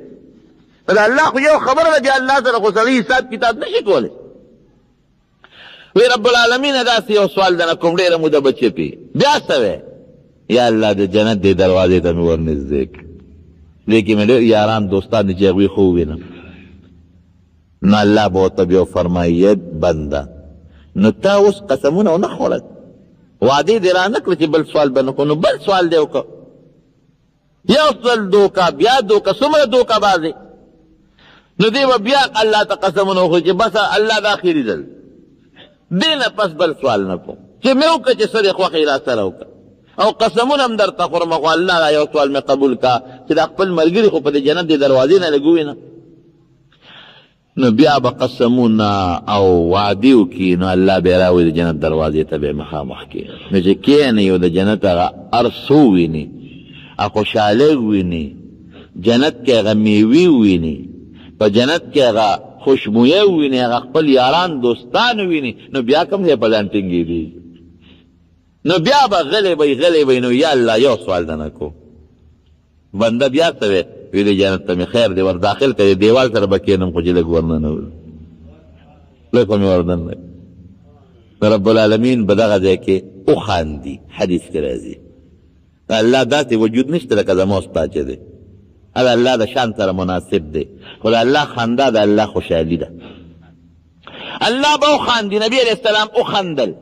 د الله خو یو خبره ده چې الله سره خو سړی حساب کتاب نشي کولی وی رب العالمین داسې یو سوال دنه کوم ډېره موده به چپي بیا څه وی یا الله د جنت دې دروازې ته مې ورنږدې کړي لیکن مې ډېر یاران دوستان دي چې هغوی خو ووینم نو الله به ورته بیا فرمایي بنده نو تا اوس قسمونه ونه خوړل وعدې دې را نه کړه چې بل سوال به نه کړو نو بل سوال دې وکړه یو ځل دوکه بیا دوکه څومره دوکه بازې نو دی به بیا الله ته قسمونه وخوري چې بس الله دا اخري ځل دې نه پس بل سوال نه کوم چې مې وکړه چې څه دې خوښې را سره وکړه او قسمونه هم درته خورم خو الله دا یو سوال مې قبول کا چې دا خپل ملګري خو په دې جنت دې دروازې نه لګوي نه نو بیا به قسمونه او وعدې وکړي نو الله بیا راوړي د جنت دروازې ته به مخامخ کړي نو چې کښېني او د جنت هغه هر څه وویني خوشحالۍ وویني جنت کې هغه میوې وویني په جنت کې هغه خوشبویه وویني هغه خپل یاران دوستان وویني نو بیا کوم ځای په ځان ټینګېږي نو بیا به غلی به نو یا الله یو سوال دنه کو بنده بیا څه وی ویلې جنت ته مې خیر دی ور داخل کړې دیوال سره به کښېنم خو چې لږ ورننه لږ به مې وردننه رب العالمین په دغه ځای کې وخاندي حدیث کې راځي الله داسې وجود نشته لکه زما ستا چې دی هغه الله د شان سره مناسب دی خو د الله خندا د الله خوشحالي ده الله به وخاندي نبي علیه السلام وخندل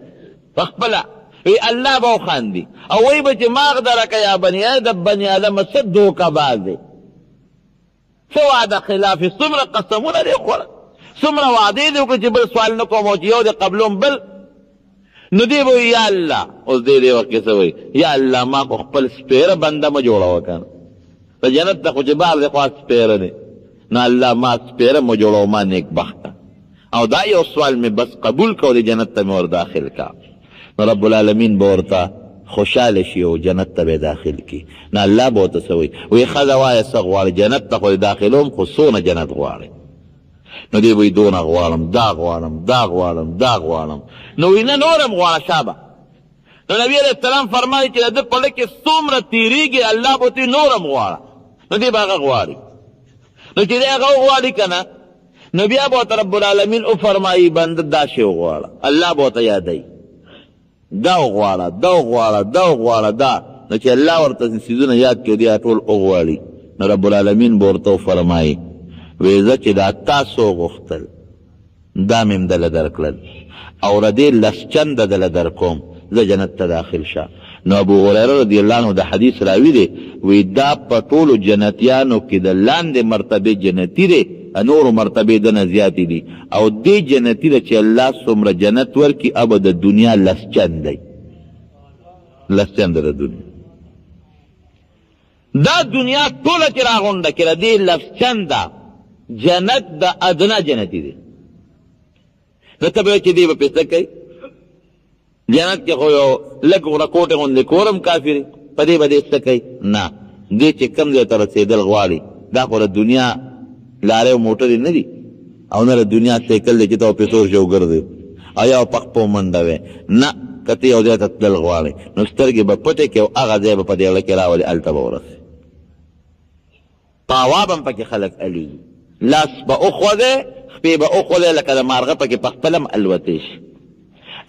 پخپله وی الله به وخاندي او وی به چې ما اغدرک یا بني آدم بني آدم څه دوکه باز دی څه وعده خلافي څومره قسمونه دې خوړه څومره وعدې دې وکړه چې بل سوال نه کوم او چې یو دې قبلوم بل نو دی به یا الله اوس دې وخت کې څه وایي یا الله ما خو خپل سپېره بنده مه جوړوه که نه په جنت ته خو چې بار دی خو سپېره دی نو الله ما سپېره مه جوړوه ما نیک بخته او دا یو سوال مې بس قبول کو دی جنت ته مې ور داخل کا نو رب العالمین به ورته خوشحاله شي او جنت ته به داخل کی نو الله به ورته څه وایي وایي ښځه وایه څه غواړې جنت ته خو داخلوم خو څونه جنت غواړې نو دی وی دونه غواړم دا غواړم دا غواړم دا غواړم نو وی نه نورم غواړه شابه نو نبی علیہ السلام فرمایي چې د ده په لږ کې څومره تېرېږي الله به ورته نورم غواړه نو دی به هغه غواړي نو چې دی هغه وغواړي که نه نو بیا به ورته رب العالمین وفرمایي بنده دا شی وغواړه الله به ورته یادوي دا وغواړه دا وغواړه دا وغواړه دا نو چې الله ورته څیزونه یاد کړي دی ټول وغواړي نو رب العالمین به ورته وفرمایي وی زه چې دا تاسو غوښتل دا مې هم دله درکړل او ردې لس چنده دله درکوم زه جنت ته داخل شه نو ابو هریره رضی الله عنه د حدیث راوي دی وی دا په ټولو جنتیانو کې د لاندې مرتبې جنتي دی نورو مرتبې دنه زیاتې دي او دې جنتي ده چې الله څومره جنت ورکړي ابه د دنیا لس چند دی لس چنده د دنیا دا دنیا ټوله چې راغونډه کړه دې لس چنده جنت د ادنا جنتي دی نو ته به چې دی به پې څه کوي جنت کې خو یو لږ رکوټې غوندې کورم کافر په دې به دې څه کوي نه دې چې کوم ځای ته رسېدل غواړي دا خو د دنیا لارې او موټرې نه دي او نه د دنیا سایکل دی چې ته پیسو شو ګرځې او یا پخ په منډه وې نه که ته یو ځای ته تلل غواړې نو سترګې به پټې کړې او هغه ځای به په دې زړه کې راولې هلته به ورسې طاوا به هم پکې خلک الېږي لاس به وخوځې خپې به وخوځې لکه د مارغه پکې په خپله هم الوتې شي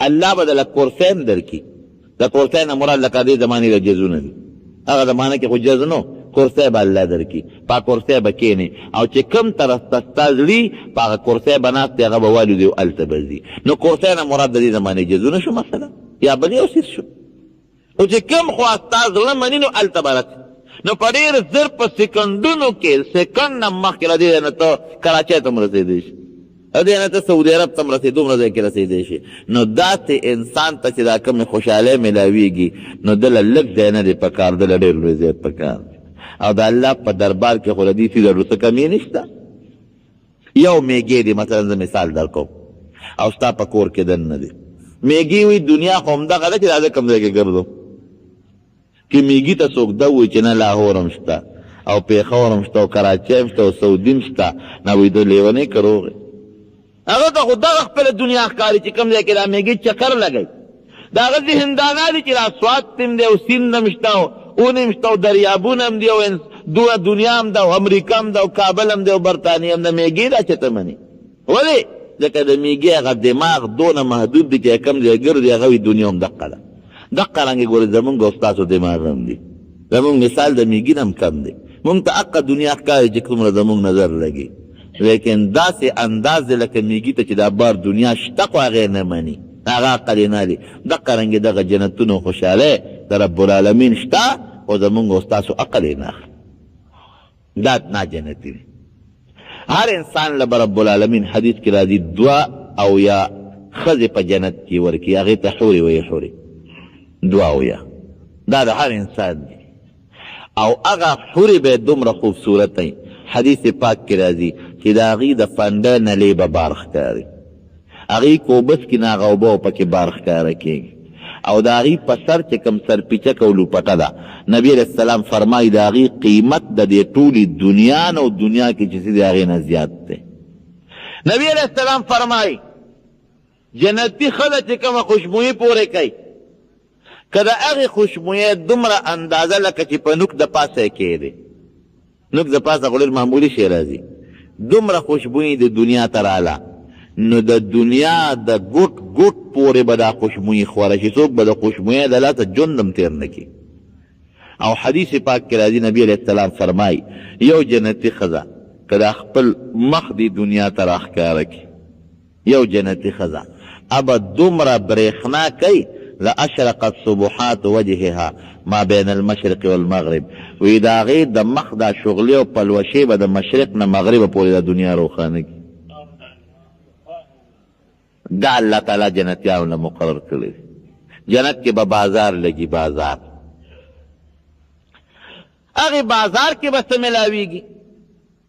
الله به دله کرسی هم درکړي د کرسی نه مراد لکه دې زمانې د جزونه دي هغه زمانه کې خو جز نه کرسی به الله درکړي په کرسی به کښېنې او چې کوم طرف ته ستا زړي په هغه کرسی به ناست دی هغه به والودي او هلته به ځي نو کرسی نه مراد د دې زمانې جزونه شو مثلا یا بل یو څیز شو او چې کوم خوا ستا زړه مني نو هلته به رسي نو په ډېر زر په سکندونو کې سکند نه مخکې له دې نه ته کراچۍ ته هم رسېدی شي او دې نه ته سعودي عرب ته هم رسېدو دومره ځای کې رسېدی شي نو داسې انسان ته چې دا کومې خوشحالۍ میلاویږي نو دله لږ ځای نه دی پکار دله ډېر لوی ځای پکار او د الله په دربار کې خو له دې څیزو څه کمي نشته یو میږی دی مثلا زه مثال در کوم او ستا په کور کې دننه دی میږي وي دنیا خو همدغه ده چې دا زه کوم ځای کې ګرځم که میږي ته څوک ده وایي چې نه لاهور هم شته او پېښور هم شته او کراچۍ هم شته او سعودي هم شته نه وایي ده لیونی که روغ هغه ته خو دغه خپله دنیا ښکاري چې کوم ځای کې دا میږي چکر لګوي د هغه ذهندانا دي چې دا سوات هم دی او سیند هم شته او اون هم شته او دریابونه هم دي او دنیا هم ده او امریکا هم ده او کابل هم دی او برطانیه هم ده میږي دا چېته مني ولې ځکه د میږي هغه دماغ دونه محدود دی چې کوم ځای ګرځي هغه وي دنیا هم دقه ده دقه رنګې ګورې زمونږ او ستاسو دماغ هم دي زمونږ مثال د میږي نه هم کم دی مونږ ته حقه دنیا ښکاري چې څومره زمونږ نظر لګي لیکن داسې انداز دی لکه میږي ته چې دا بار دنیا شته خو هغې نه مني هغه عقل یې نه دی دقه رنګې دغه جنتونو خوشحالۍ د رب العالمین شته خو زمونږ او ستاسو عقل یې نه اخلي دا نا جنتي دی هر انسان له به رب العالمین حدیث کې راځي دوه او یا ښځې په جنت کې ورکړي هغې ته حورې ویې حورې دوه او یا دا د هر انسان دی او هغه حورې به دومره خوبصورت وي حدیث پاک کې راځي چې د هغې د فنده نلې به بار ښکاري هغې کوبس کې نه هغه اوبه پکې بار ښکاره کېږي او د هغې په سر چې کوم سرپیچک او لوپټه ده نبي علیه السلام فرمایي د هغې قیمت د دې ټولې دنیا نه او دنیا کې چې څه د هغې نه زیات دی نبي علیه السلام فرمایي جنتي ښځه چې کومه خوشبویي پورې کوي که د هغې خوشبویۍ دومره اندازه لکه چې په نوک د پاسه یې کېدی نوک د پاسه خو ډېر معمولي شی راځي دومره خوشبویي د دنیا ته راله نو د دنیا د ګوټ ګوټ پورې به دا خوشبویي خوره شي څوک به د خوشبویۍ د لاسه ژوند هم تېر نه کړي او حدیث پاک کې راځي نبي علیه السلام فرمایي یو جنتي ښځه که دا خپل مخ دې دنیا ته راښکاره کړي یو جنتي ښځه ابه دومره برېښنا کوي لاشرقت صبحات وجهها ما بین المشرق والمغرب وی د هغې د مخ دا شغلې او پلوشې به د مشرق نه مغربه پورې د دنیا روښانه کړي دا الله تعالی جنتیانو له مقرر کړی جنت کې به بازار لګي بازار هغې بازار کې به څه میلاویږي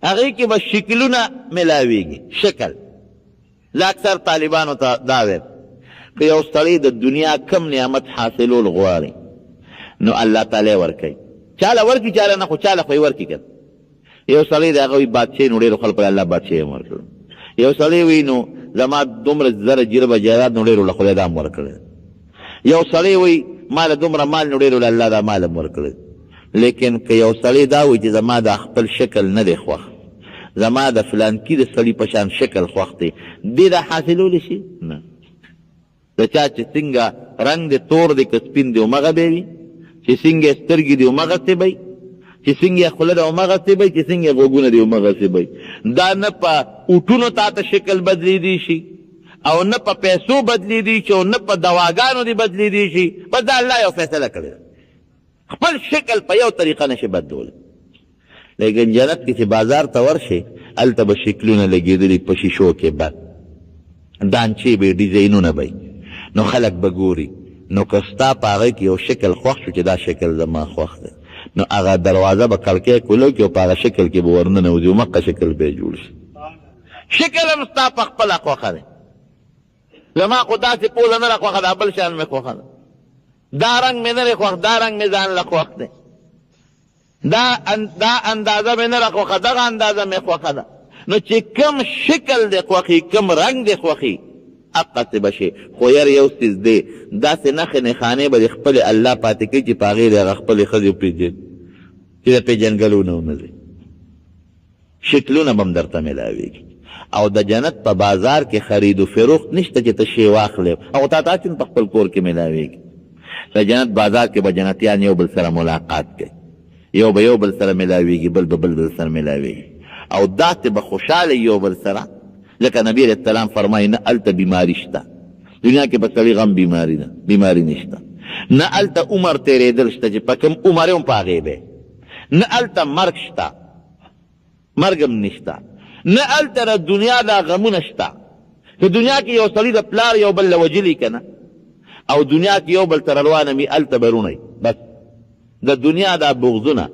هغې کې به شکلونه میلاویږي شکل زه اکثر طالبانو ته دا ویم که یو سړی د دنیا کم نعمت حاصلول غواړي نو الله تعالی ورکوي چاله ورکړي چاله نه خو چاله خو یې ورکړي که یو سړی د هغه وي بادشاهي نو ډېرو خلکو الله بادشاهي هم ورکړو یو سړی وي نو زما دومره زره جربه جایداد نو ډېرو له خدای دا م ورکړی. یو سړی وي ما له دومره مال نو ډېرو له الله دا مال م ورکړی. لیکن که یو سړی دا وي چې زما دا خپل شکل نه دی خوښ، زما د فلانکي د سړي په شان شکل خوښ دی، دې دا حاصلولی شي؟ نه. د چا چې څنګه رنګ د تور دی که سپین دی همغه به وي، چې څنګه یې سترګې دی همغسې به وي، چې څنګه یې خوله ده همغسې به وي، چې څنګه یې غوږونه دی همغسې به وي. دا نه په اوټونو تا ته شکل بدلېدی شي او نه په پیسو بدلېدی شي او نه په دواګانو دی بدلېدی شي. بس دا الله یو فیصله کړې ده، خپل شکل په یو طریقه نشي بدلولی. لیکن جنت کې چې بازار ته ورشي هلته به شکلونه لګېدلي په شیشو کې بد، دانچې به ډیزاینونه به نو خلک به ګوري. نو که ستا په هغه کې یو شکل خوښ شو چې دا شکل زما خوښ دی، نو هغه دروازه به کړکۍ کولو کې او په هغه شکل کې به ورننوځي او مقه شکل به یې جوړ شي. شکل هم ستا په خپله خوښه دی. زما خو داسې پوله نه راخوښه ده، بل شان مې خوښه ده. دا رنګ مې نه دی خوښ، دا رنګ مې ځان له خوښ دی. دا اندازه مې نه راخوښه، دغه اندازه مې خوښه ده. نو چې کم شکل دی خوښي، کم رنګ دی خوښي، اقصې به شي. خو یار یو څیز دی، داسې نښې نښانې به د خپلې الله پاتې کوي چې په هغې د هغه خپلې ښځې وپېژني، چې د پېژنګلو نه ځي. شکلونه به هم درته میلاوېږي. او د جنت په بازار کې خرید و فروخت نشته چې ته شی واخلې او تا ته په خپل کور کې میلاوېږي. د جنت بازار کې به جنتیان یو بل سره ملاقات کوي، یو به یو بل سره میلاوېږي، بل به بل سره میلاوېږي، او داسې به خوشحاله یو بل سره لکه نبی علیه السلام فرمایي نه هلته بیماري شته. دنیا کې په سړي غم بیماري ده، بیماري نشته. نه هلته عمر تېرېدل شته چې په کوم عمر یې هم په هغې دی. نه هلته مرګ شته، مرګ هم نشته. نه هلته د دنیا دا غمونه شته. که دنیا کې یو سړي د پلار یو بل له وجلي که نه، او دنیا کې یو بل سره روانه وي هلته به رونی. بس د دنیا دا بغضونه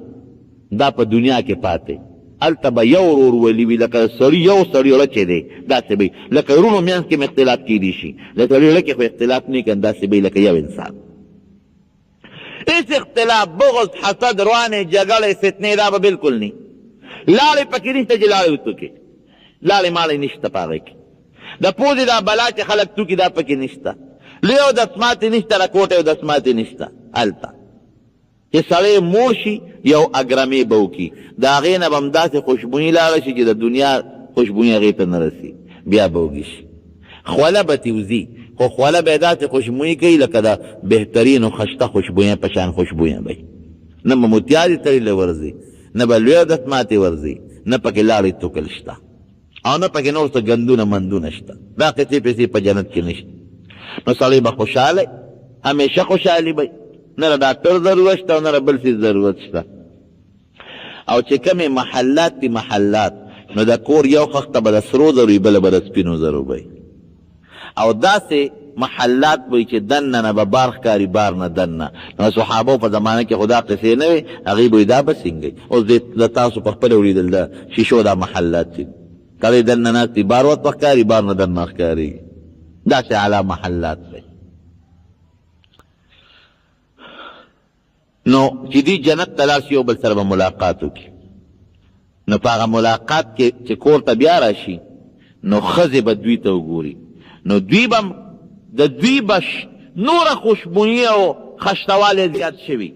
دا په دنیا کې پاتې. هلته به یو ورورولي وي، لکه سړي یو سړي رچې دی داسې به لکه وروڼو منځ کې م اختلاف کیدی شي، د سړي زړه کې خو اختلاف نه کن، داسې به لکه یو انسان. هېڅ اختلاف، بغض، حسد، روانې جګړې، فتنې دا به بلکل نه. لاړې پکې نشته چې لاړې وتوکې، لاړې ماړې نشته په هغې کې. د پوزې دا بلا چې خلک توکي دا پکې نشته. لوی او دسماتې نشته، رکوټې او دسماتې نشته هلته. چې سړی موړ شي یو اګرمې به وکړي، د هغې نه به هم داسې خوشبویي لاړه شي چې د دنیا خوشبویي هغې ته نه رسي، بیا به وږي شي. خوله به تې وځي، خو خوله به یې داسې خوشبویي کوي لکه د بهترینو خشته خوشبویۍ په شان خوشبویه به نه به موتیارې تړلې ورځي، نه به لویه دسماتې ورځي، نه پکې لاړې توکل شته، او نه پکې نور څه ګندونه مندونه شته. دا قصې پیسې په جنت کې نشته. نو سړی به خوشحاله، همیشه خوشحالي به، نه د ډاکټر ضرورت شته او نه د بل څیز ضرورت شته. او چې کومې محلات دي محلات، نو د کور یو خښته به د سرو زرو وي، بله به د سپینو زرو به. او داسې محلات به چې دننه نه به بار ښکاري، بار نه دننه. نو صحابو په زمانه کې خو دا قصې نه وې، هغوی به دا به څنګه اوس د تاسو په خپله ولیدل د شیشو دا محلات دي، کله دننه ناست دي، بار ورته ښکاري، بار نه دننه ښکارېږي. داسې اعلی محلات دی. نو چې دی جنت ته لاړ شي یو بل سره به ملاقات وکړي. نو په هغه ملاقات کې چې کور ته بیا راشي، نو ښځې به دوی ته وګوري، نو دوی به د دوی به نوره خوشبویي او خشتوالی زیات شوي،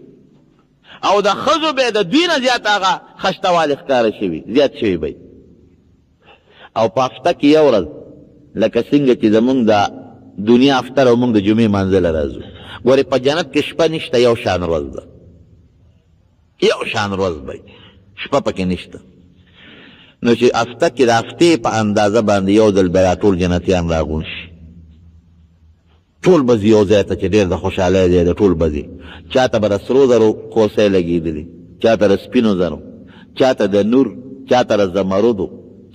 او د ښځو به د دوی نه زیات هغه خشتوالی ښکاره شوي، زیات شوي به. او په هفته کې یو ورځ لکه څنګه چې زمونږ د دنیا افتر او مونږ د جمعې مانځه له راځو، ګورې په جنت کې شپه نشته، یو شان ورځ ده، یو شان ورځ به شپه پکې نشته. نو چې هفته کې د هفتې په اندازه باندې یو ځل بیا ټول جنتیان راغون شي، ټول به ځي یو ځای ته چې ډېر د خوشحالۍ ځای ده، ټول به ځي. چا ته به د سرو زرو کوسۍ لګېدلي، چا ته د سپینو زرو، چا ته د نور، چا ته د زمرودو،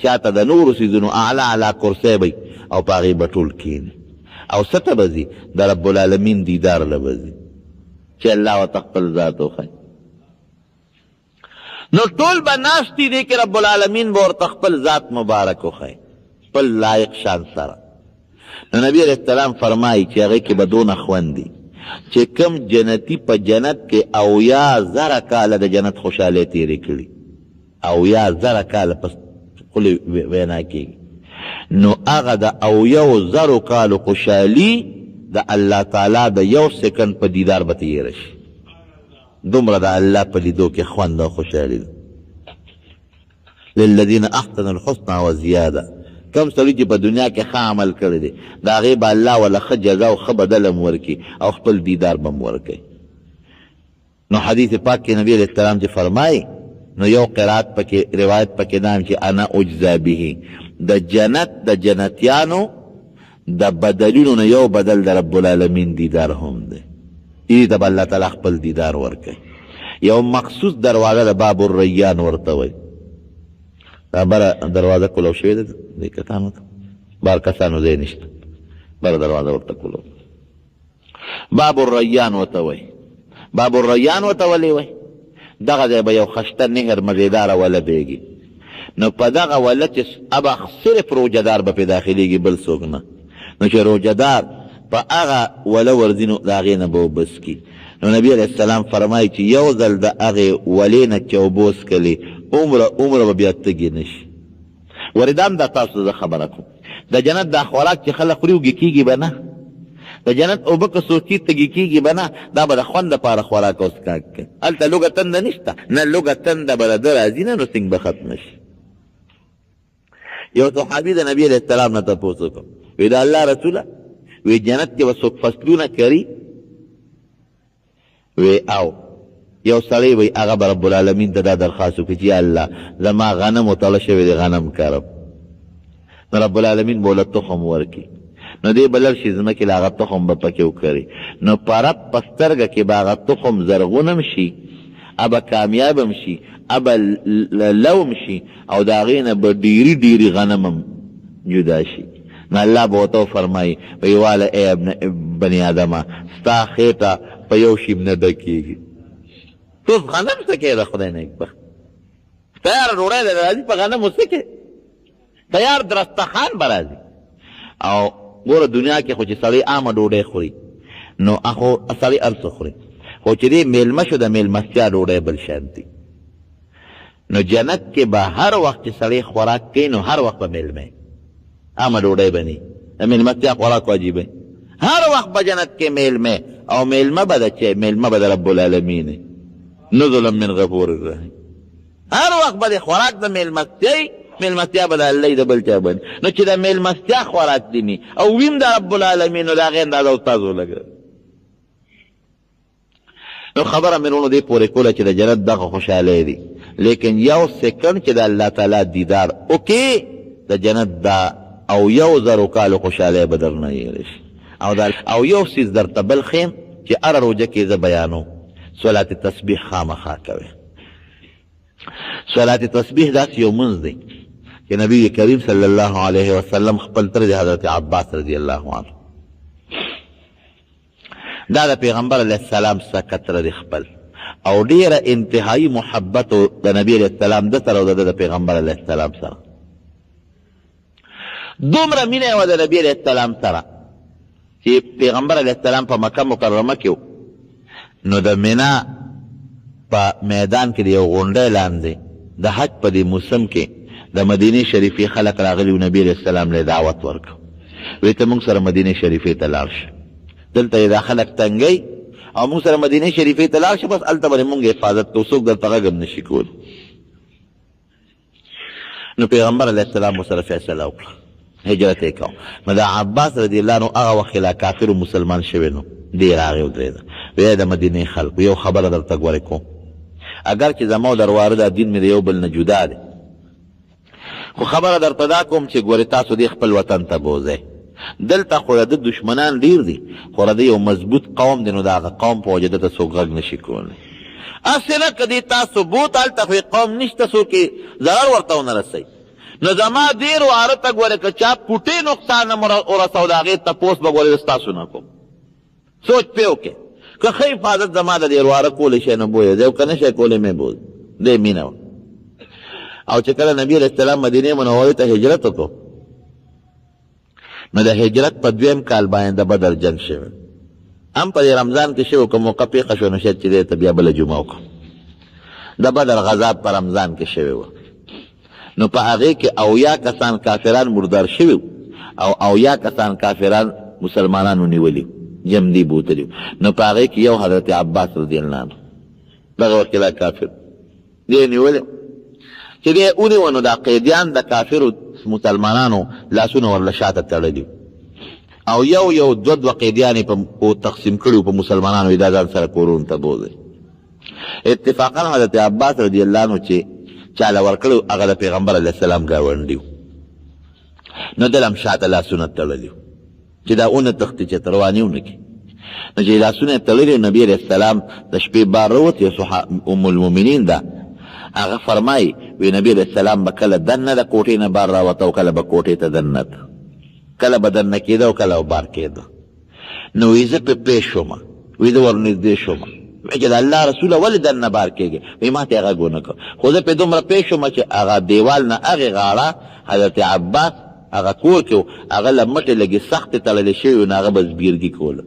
چا ته د نورو څیزونو اعلی اعلی کرسۍ به او په هغې به ټول کښېني. او څه ته به ځي؟ د رب العالمین دیدار له به ځي چې الله ورته خپل ذات وښایي. نو ټول به ناست دي کې رب العالمین به ورته خپل ذات مبارک وښایي، خپل لایق شان سره. نو نبی علیه السلام فرمایي چې هغې کې به دونه خوند دي چې کوم جنتي په جنت کې 80,000 کاله د جنت خوشحالۍ تېرې کړي، 80,000 کاله په خپلې وینا کېږي. نو هغه د او یو زرو کالو خوشحالي د الله تعالی د یو سکند په دیدار به تیره شي. دومره د الله په لیدو کې خوند او خوشحالي ده. للذین احسنوا الحسنى وزیاده. کم سړي چې په دنیا کې ښه عمل کړی دی د هغې به الله وله ښه جزا او ښه بدل هم ورکړي او خپل دیدار به هم ورکوي. نو حدیث پاک کې نبی علیه السلام چې فرمایي نو یو قرات پکې روایت پکې نام چې انا اجزا به د جنت د جنتیانو د بدلونو نه یو بدل د رب العالمین دیدار هم دی. دې ته به الله تعالی خپل دیدار ورکوي. یو مخصوص دروازه د باب الریان ورته وایي. دا بره دروازه کولو شوې ده دې کسانو ته بار کسانو ځای نشته بره دروازه ورته کولو. باب الریان ورته وایي. باب الریان ورته ولې وایي؟ دغه ځای به یو خشته نهر مزیداره وله بیږي. نو په دغه وله چې ابه صرف روجهدار به پې داخلېږي بل څوک نه. نو چې روجهدار په هغه وله ورځي نو د هغې نه به اوبه څکي. نو نبي علیه السلام فرمایي چې یو ځل د هغې ولې نه چې اوبه وڅکلې عمره به بیا تږي نه شي. وردام دا تاسو زه خبره کوم د جنت دا خوراک چې خلک خوري اوږې کېږي به نه. د جنت اوبه که څوک څي تږي کېږي به نه. دا به د خوند دپاره خوراک او څښاک کوي. هلته لوږه تنده نشته نه لوږه تنده به د ده راځي نه نو سنګ به ختمه شي. یو صحابي د نبي علیه السلام نه تپوس وکړ وی د الله رسوله وی جنت کې به څوک فصلونه کري وی او یو سړی وی هغه به رب العالمین ته دا درخواست وکړي چې یا الله زما غنم وتړه شوی دی غنم کرم. نو رب العالمین به له تخم ورکړي. نو دی به لړ شي ځمکې له هغه تخم به پکې وکري. نو په رب په سترګه کې به هغه تخم زرغون هم شي ابه کامیاب هم شي ابه لو هم شي او د هغې نه به ډېري غنم هم جدا شي. نو الله به ورته وفرمایي وی واله ای بني آدمه ستا خېټه په یو شي نه ډکېږي. توس غنم څه کوې د خدای نیکبخت تیاره ډوډۍ د راځي په غنمو څه کوې تیار درستخان به راځي. او ګوره دنیا کې خو چې سړی عامه ډوډۍ خوري نو خو سړی هر څه خوري خو چې دی میلمه شو د میلمستیا ډوډۍ بل شان دي. نو جنت کې به هر وخت چې سړی خوراک کوي نو هر وخت به میلمه عامه ډوډۍ به نه د میلمستیا خوراک واجب هر وخت به جنت کې میلمه او میلمه به د چی میلمه به د رب العالمین نزلا من غفور الرحیم. هر وخت به د خوراک د میلمستیا به د الله د بل چا باندې. نو چې د میلمستیا خوراک دي او ویم د رب العالمین نو د هغې اندازه استاد ولګوه. نو خبره مې وروڼو دې پورې کوله چې د جنت دغه خوشحالی دی لیکن یو سکند چې د الله تعالی دیدار وکړي د جنت دا او یو زرو کالو خوشحالی به درنه یېرې شي. او یو څیز درته بل ښیم چې هره روژه کې زه بیانو صلات تسبیح خامخا کوئ. صلات تسبیح داسې یو منځ دی چې نبی کریم صلی الله علیه وسلم خپل تر د حضرت عباس رضی الله عنه دا د پیغمبر علیه السلام څخه کتره دی خپل او ډیره انتهایی محبت د نبی علیه السلام ده سره او د پیغمبر علیه السلام سره دومره مینه وه د نبی علیه السلام سره چې پیغمبر علیه السلام په مکه مکرمه کې نو د مینا په میدان کې د یو غونډۍ لاندې د حج په دې موسم کې د مدینې شریفې خلک راغلي و نبي علیه السلام له دعوت ورکړ وی ته موږ سره مدینې شریفې ته لاړ شه دلته یې دا خلک تنګئ او موږ سره مدینې شریفې ته لاړ شه بس هلته به موږ حفاظت کوو څوک درته غږ هم نشي کولی. نو پیغمبر علیه السلام ورسره فیصله وکړه هجرت یې کوو. نو د عباس رضی الله عنه هغه وخت لا کافر مسلمان شوی نو دی راغی ودرېده وی د مدینې خلکو یو خبره درته ګورې کوم اگر چې زما او در واره دا دین مې د یو بل نه جدا دی خو خبره درته دا کوم چې ګورې تاسو دې خپل وطن ته بوځئ دلته خو د دشمنان ډېر دي خو د یو مضبوط قوم دی نو د هغه قوم په وجه دته څوک غږ نشي کولی. هسې نه که دې تاسو بوت هلته خو قوم نشته څوک یې ضرر ورته ونه رسوي نو زما دې واره ته ګورې که چا پوټې نقصان هم ورسو د هغې تپوس به ګورې ستاسو نه کوم سوچ پې وکړې که ښه حفاظت زما د دې واره کولی شی نه بویې او که نه شی کولی مې بوز دې مینه وه. او چې کله نبي علیه السلام مدینې منورې ته هجرت وکړو نو د هجرت په 2م کال باندې د بدر جنګ شوی هم په رمضان کې شوی که موقع پېښه شوه نو شاید چې دی ته بیا بله جمعه وکړو د بدر غذا په رمضان کې شوی وه. نو په هغې کې 80 کسان کافران مردار شوي او 80 کسان کافران مسلمانانو نیولي جمدي بوتلي. نو په هغې کې یو حضرت عباس رضی الله عنه دغه وخت دا کافر دی نیولي چې دی ونیوه نو دا قیدیان د کافرو مسلمانانو لاسونه ورله شاته تړلي او یو دوه قیدیان یې په تقسیم کړي په مسلمانانو دا ځان سره کورونو ته بوځي. اتفاقا حضرت عباس رضی الله عنه چې چاله ورکړو هغه د پیغمبر علیه السلام ګاونډي نو دل هم شاته لاسونه تړلي چې دا اونه تختې چې ته روانې ونه کړي. نو چې لاسونه یې تړلي نبي علیه السلام د شپې بار راوتې ام المؤمنین ده هغه فرمایي وی نبي علیه السلام به کله دننه د کوټې نه بار راوته او کله به کوټې ته دننه کله به دننه کېده او کله به بار کېده. نو وی زه پې پېښ شوم وی زه ورنږدې شوم چې د الله رسوله ولې دننه بار کېږي وی ما ته یې غږ ونه کړ خو زه پې دومره پېښ شوم چې هغه دیوال نه هغې غاړه حضرت عباس هغه کور کې و هغه له مټې لږې سختې تړلې شوې وې نو هغه به زبېرګي کوله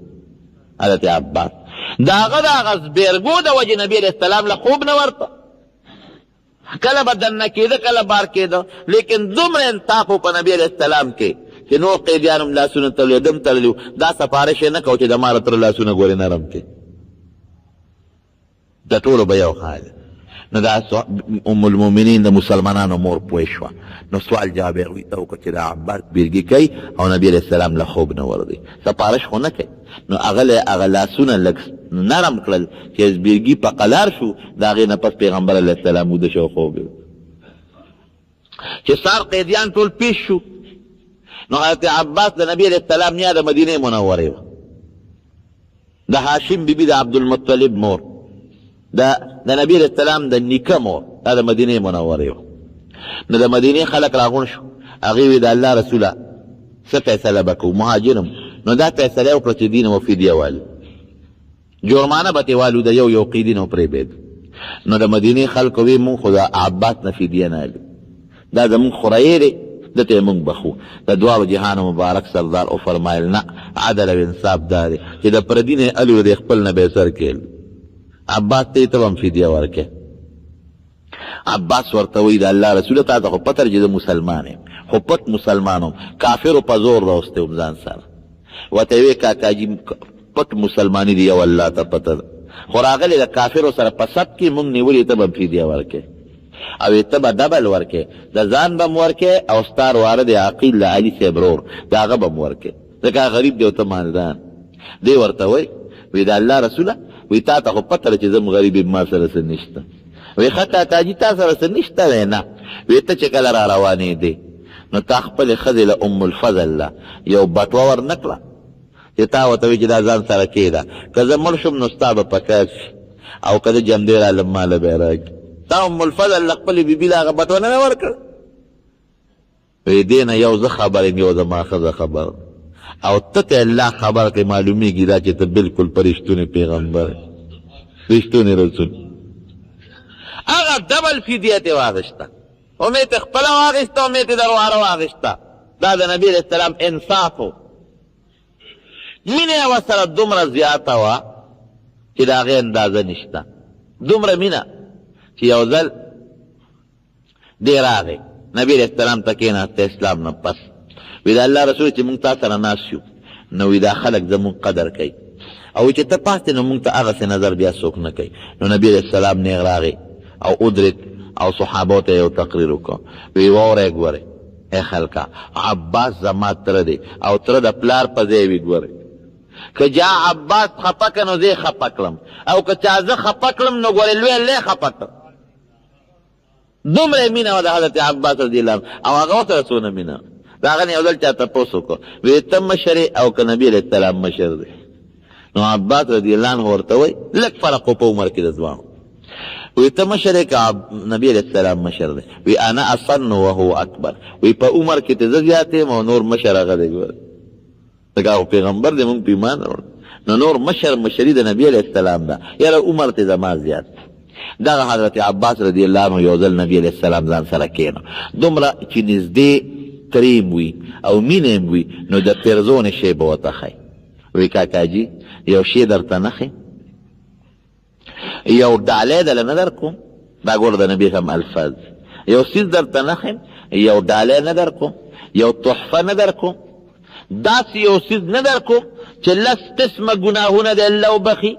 حضرت عباس د هغه د هغه زبېرګو د وجې نبي علیه السلام له خوب نه ورته کله به دننه کېده کله بار کېده لیکن دومره انصاف و په نبي علیه السلام کې چې نور قیدیان هم لاسونه تړلي دم تړلي و دا سفارش یې نه کو چې د ماره تر لاسونه ګورې نرم کې د ټولو به یو حال. نو دا ام المؤمنین د مسلمانانو مور پوه شوه نو سوال جواب یې هغوی ته وکړه چې دا عباس بیرګي کوي او نبي علیه السلام له خوب نه ورځي سفارش خو نه کوي. نو هغه لاسونه لږ نرم کړل چې بیرګي په قلار شو د هغې نه پس پیغمبر علیه السلام وده شو خوب چې سار قیدیان ټول پیش شو نو حضرت عباس د نبي علیه السلام نیا د مدینې منورې وه د هاشم بیبي د عبدالمطلب مور د نبی علیه السلام د نیکه مور دا د مدینې منورې وه. نو د مدینې خلک راغونډ شو هغې وی د الله رسوله څه فیصله به کوو مهاجرم نو دا فیصله یې وکړه چې دین و فدیه والو جرمانه به ترې والو د یو قیدي نه وپرېبېد. نو د مدینې خلکو وی مونږ خو د عباس نه فدیه نه الو دا زمونږ خورایې دی دته یې مونږ بخو. د دواړو جهانو مبارک سردار او فرمایل نه عدل او انصاف دا دی چې د پردي نه الو د خپل نه به سر کېل عباس ته ته هم فدیه ورکې. عباس ورته وی د الله رسوله تا ته خو پته چې زه مسلمان یم خو پت مسلمان یم کافرو په زور راوستی وم ځان سره ورته یې وی کاکاجي پت مسلماني دی یو الله ته پته ده خو راغلی د کافرو سره په سب کې مونږ نیولې ته به فدیه ورکې او ته به ډبل ورکې د ځان به م ورکې او ستا واره د عقیل د علي صاحب رور د هغه به م ورکې ځکه غریب دی او ته مالدان دی. ورته وی د الله رسوله وی تا ته خو پته ده چې زه م غریب یم ما سره څه نشته وی ښه کاکاجي تا سره څه نشته دی نه وی ته چې کله را روانېدې نو تا خپلې ښځې له ام الفضل له یو بټوه ور نه کړه چې تا ورته وی چې دا ځان سره کېده که زه مړ شم نو ستا به پکار شي او که زه جمدې رالم ماله به یې راکړي. تا ام الفضل له خپلې بیبي له هغه بټوه نه ورکړه وی دې نه یو زه خبر یم یو زما ښځه خبر او ته ته الله خبر کوي معلومیږي دا چې ته بالکل په رښتونې پیغمبر رښتونې رسول. هغه ډبل فدیه ترې واخېسته امید یې خپله واخېسته امید یې در واره واخېسته دا د نبي علیه السلام انصاف و مینه یې ورسره دومره زیاته وه چې د هغې اندازه نشته دومره مینه چې یو ځل دی راغی نبي علیه السلام ته کېناسته اسلام نه پس وی د الله رسول چې مونږ تا سره ناست یو نو وی دا خلک زمونږ قدر کوي او چې ته پاس دی نو مونږ ته هغسې نظر بیا څوک نه کوي. نو نبي علیه السلام نیغ راغی او ادرک او صحابو ته یو تقریر وکړه وی واورئ ګورئ ای خلکه عباس زما تره دی او تره د پلار په ځای وي ګورئ که جا عباس خفه که نو زه خفه کړم او که چا زه خفه کړم نو ګورئ لوی الله خفه کړ. دومره مینه وه د حضرت عباس رضی الله عنه او هغه ورسره څونه مینه د هغه نه یو ځل چا تپوس وکړو وی ته مشر او که نبي علیه السلام مشر دی نو عباس رضی الله عنه ورته وی لږ فرق و په عمر کې د ځوانو وی ته مشر که نبي علیه السلام مشر دی وی انا اصن وهو اکبر وی په عمر کې ته زه زیات یم او نور مشر هغه دی ګوره ځکه هغه پیغمبر دی مونږ په ایمان راوړو نو نور مشري د نبي علیه السلام ده یاره عمر ته زما زیات. دغه حضرت عباس رضی الله عنه یو ځل نبي علیه السلام ځان سره کېنه دومره چې نږدې کریم وي او مینه هم وي نو د پیرزونې شی به ورته ښایي وی کاکاجي یو شی درته نه ښي یو ډالۍ دله نه در کوم دا ګوره د نبي هم الفاظ یو څیز درته نه ښیم، یو ډالۍ نه در کوم، یو تحفه نه در کوم، داسې یو څیز نه در کوم چې لس قسمه ګناهونه د الله وبخي.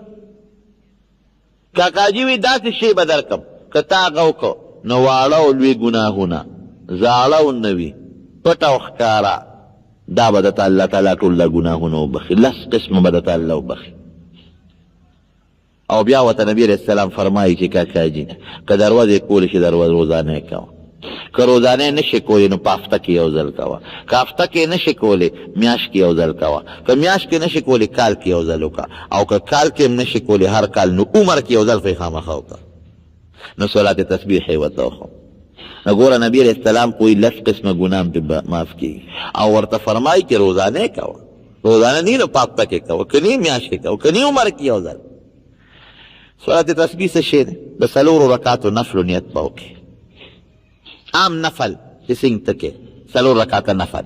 کاکاجي وي داسې شی به در کم که تا هغه وکړو نو واړه او لوی ګناهونه، زاړه او نوي، پټ او ښکاره، دا به درته الله تعالی ټول دا ګناهونه وبخي، لس قسمه به درته الله وبخي. او بیا ورته نبي علیه السلام فرمایي چې کاکاجي که دروازې کولی شي روزانه یې کوه، که روزانه نشي کولی نو په هفته کې یو ځل کوه، که هفته کې نشي کولی میاشت کې یو ځل کوه، که میاشت کې نشي کولی کال کې یو ځل وکړه، او که کال کې هم نشي کولی هر کال نو عمر کې یو ځل پرې خامخا وکړه. نو صلات تسبیح یې ورته وښو. نو ګوره نبي علیه السلام کوئی لس قسمه ګناه پرې معاف کېږي، او ورته فرمایي چې روزانه یې کوه، روزانه نه نو په هفته کې کوه، که نه میاشت کې کوه، که نه عمر کې یو ځل. صلات تسبیح څه شی دی؟ د څلورو رکعاتو نفلو نیت به وکړي. عام نفل چې څنګه ته کې 4 رکعاته نفل،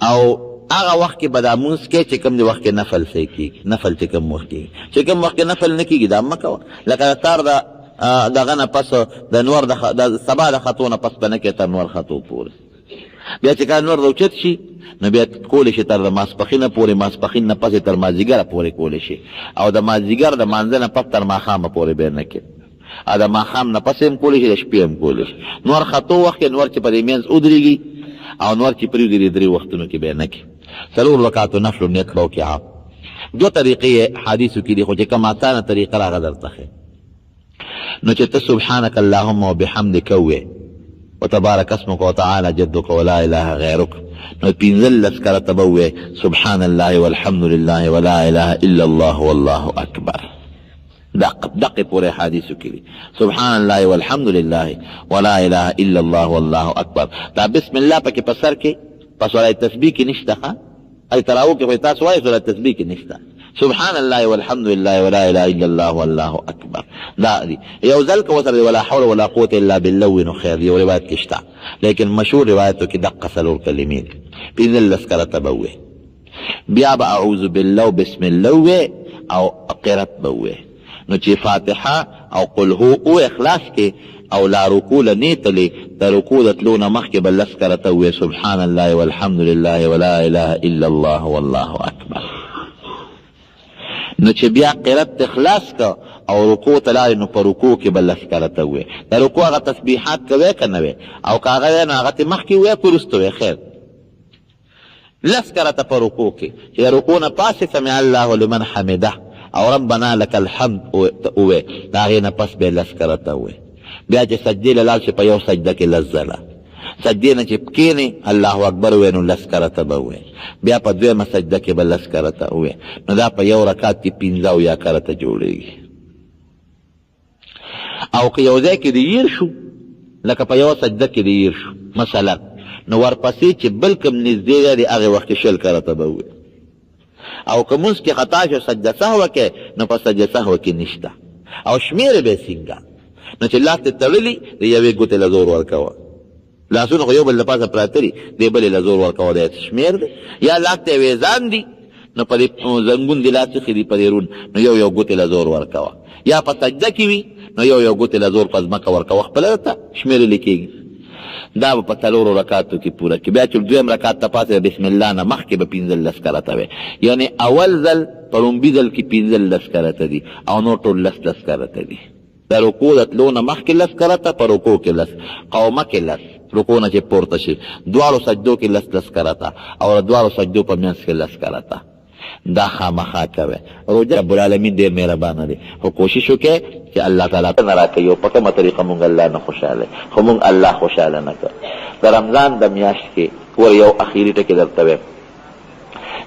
او هغه وخت کې به دا مونځ کې چې کوم د وخت کې نفل صحیح کېږي، نفل چې کوم وخت کېږي، چې کوم وخت کې نفل نه کېږي دا مه کوه. لکه د تار دغه نه پس د نور د سبا د خطو نه پس به نه کې تر نور خطو پورې. بیا چې کله نور راوچت شي نو بیا کولی شي تر د ماسپښینه پورې، ماسپښین نه پسې تر مازدیګره پورې کولی شي، او د مازدیګر د مانځه نه پس تر ماښامه پورې بیا نه کې، او د ماښام نه پسې هم کولی شي، د شپې هم کولی شي. نور خطو وخت کې نور چې په دې منځ ودرېږي او نور چې پرېږدي د 3 وختونو کې بیا نه کې. 4 رکعاتو نفلو نیت به وکړي. عام 2 طریقې حدیثو کې دي، خو چې کوم اسانه طریقه راغله درته ښیم. نو چې ته سبحانک اللهم وبحمدک ووایې، وتبارک اسمک وتعالی جدک ولا اله غیرک، نو 15 کرته به ووایې سبحان الله والحمد لله ولا اله الا الله والله اکبر. دقه پورې حدیثو کې دي سبحان الله والحمد لله ولا اله الا الله والله اکبر. دا بسم الله پکې په سر کې په سورې تسبیح کې نشته، ښه ای تراو کې په تاسو وایي سورې تسبیح کې نشته. سبحان الله والحمد لله ولا اله الا الله والله اکبر. دا دي یو ځل کو سره ولا حول ولا قوه الا بالله نو خیر دی، روایت کې شته، لیکن مشهور روایتو کې دقه 4 کلمې دي. 15 کرته به ووایې، بیا به اعوذ بالله بسم الله او قرات به ووایې. نو چې فاتحه او قل هو او اخلاص کې او لا رکوع لنیتلی د رکوع د تلو نه مخکې به 10 کرته ووایې سبحان الله والحمد لله ولا اله الا الله والله اکبر. نو چې بیا قرات اخلاص کا او رکوع ته لاړې نو په رکوع کې به 10 کرته ووایې. د رکوع هغه تسبیحات کوې که نه وې، او که هغه نه هغه ته مخکې ووایې که وروسته ووایې خیر. 10 کرته په رکوع کې چې د رکوع نه پاسې سمع الله لمن حمده او ربنا لك الحمد اوه دا غي نه پس به 10 کرته وې. بیا چې سجدې له لاړ شي په یو سجده کې 10 ځله، سجدې نه چې کېنې الله اکبر وې نو 10 کرته به وې. بیا په 2مه سجده کې به 10 کرته وې. نو دا په یو رکعت کې 15 کرته جوړېږي. او که یو ځای کې د هیر شو، لکه په یو سجده کې د هیر شو مثلا، نو ورپسې چې بل کوم نږدې دی هغې وخت کې 20 کرته به وې. او که مونځ کې خطا شو سجده سهوه کې نو په سجده سهوه کې نشته. او شمېرې به یې څنګه؟ نو چې لاس دې تړلي د یوې ګوتې له زور ورکوه، لاسونه خو یو بل له پاسه پراته دي، دې بلې له زور ورکوه، دا شمېر دی. یا لاس ته ویزان دي نو په دې زنګون دې لاس څخې دي په دې رون، نو یو ګوتې له زور ورکوه. یا په سجده کې وي نو یو ګوتې له زور په ځمکه ورکوه، خپله درته شمېرلی کېږي. دا به په 4 رکعاتو کې پوره کړي. بیا چې 2م رکعت ته پاسې بسم الله نه مخکې به 15 کرته وې، یعنې اول ځل په لومبي ځل کې 15 کرته دي او نور ټول 10 کرته دي. د رکوع د تلو نه مخکې 10 کرته، په رکوع کې 10، قومه کې 10، رکوع نه چې پورته شي، دواړو سجدو کې 10 کرته، او د دواړو سجدو په منځ کې 10 کرته. دا خامخا کوي. روزه رب العالمین ډېر مهربانه دی، خو کوشش وکړئ چې الله تعالی نه راکوي او په کومه طریقه مونږ الله نه خوشحاله، خو مونږ الله خوشحاله نه کړ. د رمضان د میاشت کې ور یو اخیری ټکی درته وایم،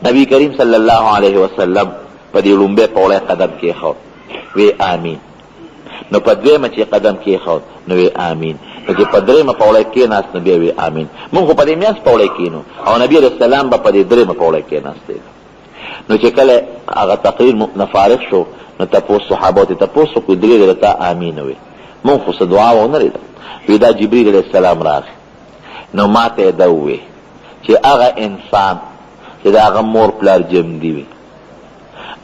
نبی کریم صلی الله علیه وسلم په دې لومبه پوله قدم کېښود، وی آمین. نو په 2مه چې قدم کېښود نو وی آمین. نو چې په 3مه پوله کېناست نو بیا وی آمین. مونږ خو په دې میاشت پوله کېنو او نبی علیه السلام به په دې 3مه پوله کېناستی. نو چې کله هغه تقریر نه فارغ شو نو تاسو صحابه ته تاسو کو درې درته امین وي. مونږ خو دعا و نه لرو. وی دا جبرئیل علیه السلام راغی نو ماته دا وی چې هغه انسان چې دا هغه مور پلار جم دی وي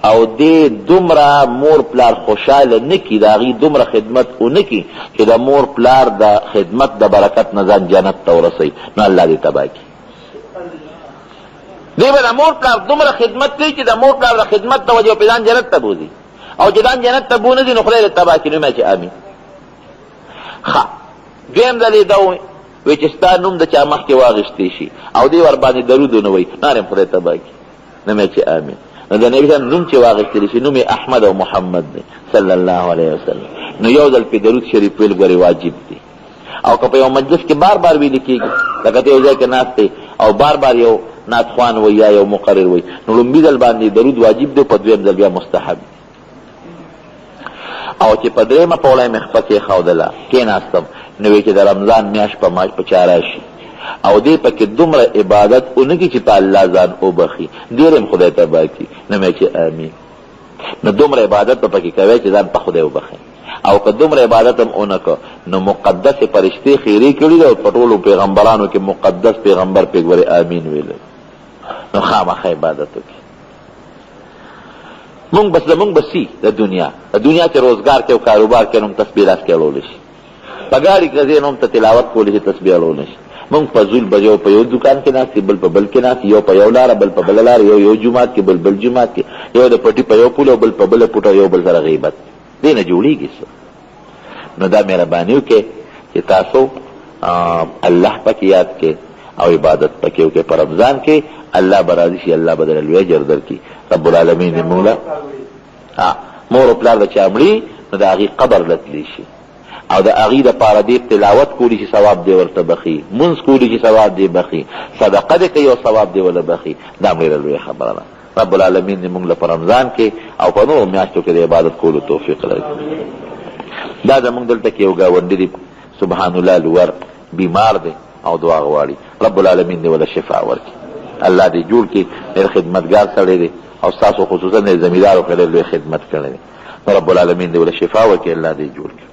او دې دومره مور پلار خوشحاله نکي د هغې دومره خدمت ونکي چې د مور پلار د خدمت د برکت نه ځان جنت ته ورسوي، نو الله دې تباه کړي. دی به د مور پلار دومره خدمت کوي چې د مور پلار د خدمت د وجې په ځان جنت ته بوځي، او چې ځان جنت ته بونه ځي نو خدای دې تباه کړي. نو مې چې امین. ښه دویم ځل یې دا وایي چې ستا نوم د چا مخکې واغېستی شي او دې ورباندې درود ونه وایي، نو هم خدای تباه کړي. نو مې چې امین. نو د نبي صاحب نوم چې واغېستلی شي نوم یې احمد او محمد دی صلی الله علیه وسلم، نو یو ځل پې درود شریف ویل ګورې واجب دی. او که په یو مجلس کې بار بار ویل کېږي، لکه ته یو ځای کې ناست دی او بار بار یو نعتخوان وایي یا یو مقرر وایي، نو لومبي ځل باندې درود واجب دی، په دویم ځل بیا مستحب. او چې په درېیمه پوړه مې خپه کېښودله کېناستم، نو وایي چې د رمضان میاشت په چا راشي او دې پکې دومره عبادت اونکي چې په الله ځان وبخي، ډېر هم خدای تباه کړي. نو مې چې امین. نو دومره عبادت به پکې کوی چې ځان په خدای وبخي، او که دومره عبادت هم اونکه نو مقدس فرشتې خیرې کړي دي او په ټولو پیغمبرانو کې مقدس پیغمبر پې ګورې امین ویلی، نو خامخا عبادت وکړي. مونږ بس زمونږ بسي د دنیا چې روزګار کې او کاروبار کې نوم تسبیح لاس کې اړولی شي، په ګاډي کې ځې نوم ته تلاوت کولی شي تسبیح اړولی شي. مونږ فضول به یو په یو دکان کې ناست بل په بل کې ناست، یو په یو لاره بل په بله لاره، یو جومات کې بل بل جومات کې، یو د پټي په یو پول او بل په بله پوټه، یو بل سره غیبت. دې نه جوړېږي څه. نو دا مهرباني وکړئ چې تاسو الله پکې یاد کړئ او عبادت پکې وکړئ. په رمضان کې الله به راضي شي، الله به درله لوی اجر درکړي. رب العالمین دې موږ له مور او پلار د چا مړي نو د هغې قبر لتلی شي، او د هغې دپاره دې تلاوت کولی شي ثواب دې ورته بخي، مونځ کولی شي ثواب دې بخي، صدقه دې کوي او ثواب دې وله بخي. دا ډېره لویه خبره ده. رب العالمین دې موږ له په رمضان کې او په نورو میاشتو کې د عبادت کولو توفیق راکړي. دا زمونږ دلته کې یو ګاونډي دی سبحان الله لور بیمار دی او دعا غواړي، رب العالمین دې وله شفا ورکړي. الله دې جوړ کړي، ډېر خدمتګار سړی دی او ستاسو خصوصا د زمیندارو کې ډېر لوی خدمت کړی دی. رب العالمین دې وله شفا ورکړي، الله دې جوړ کړي.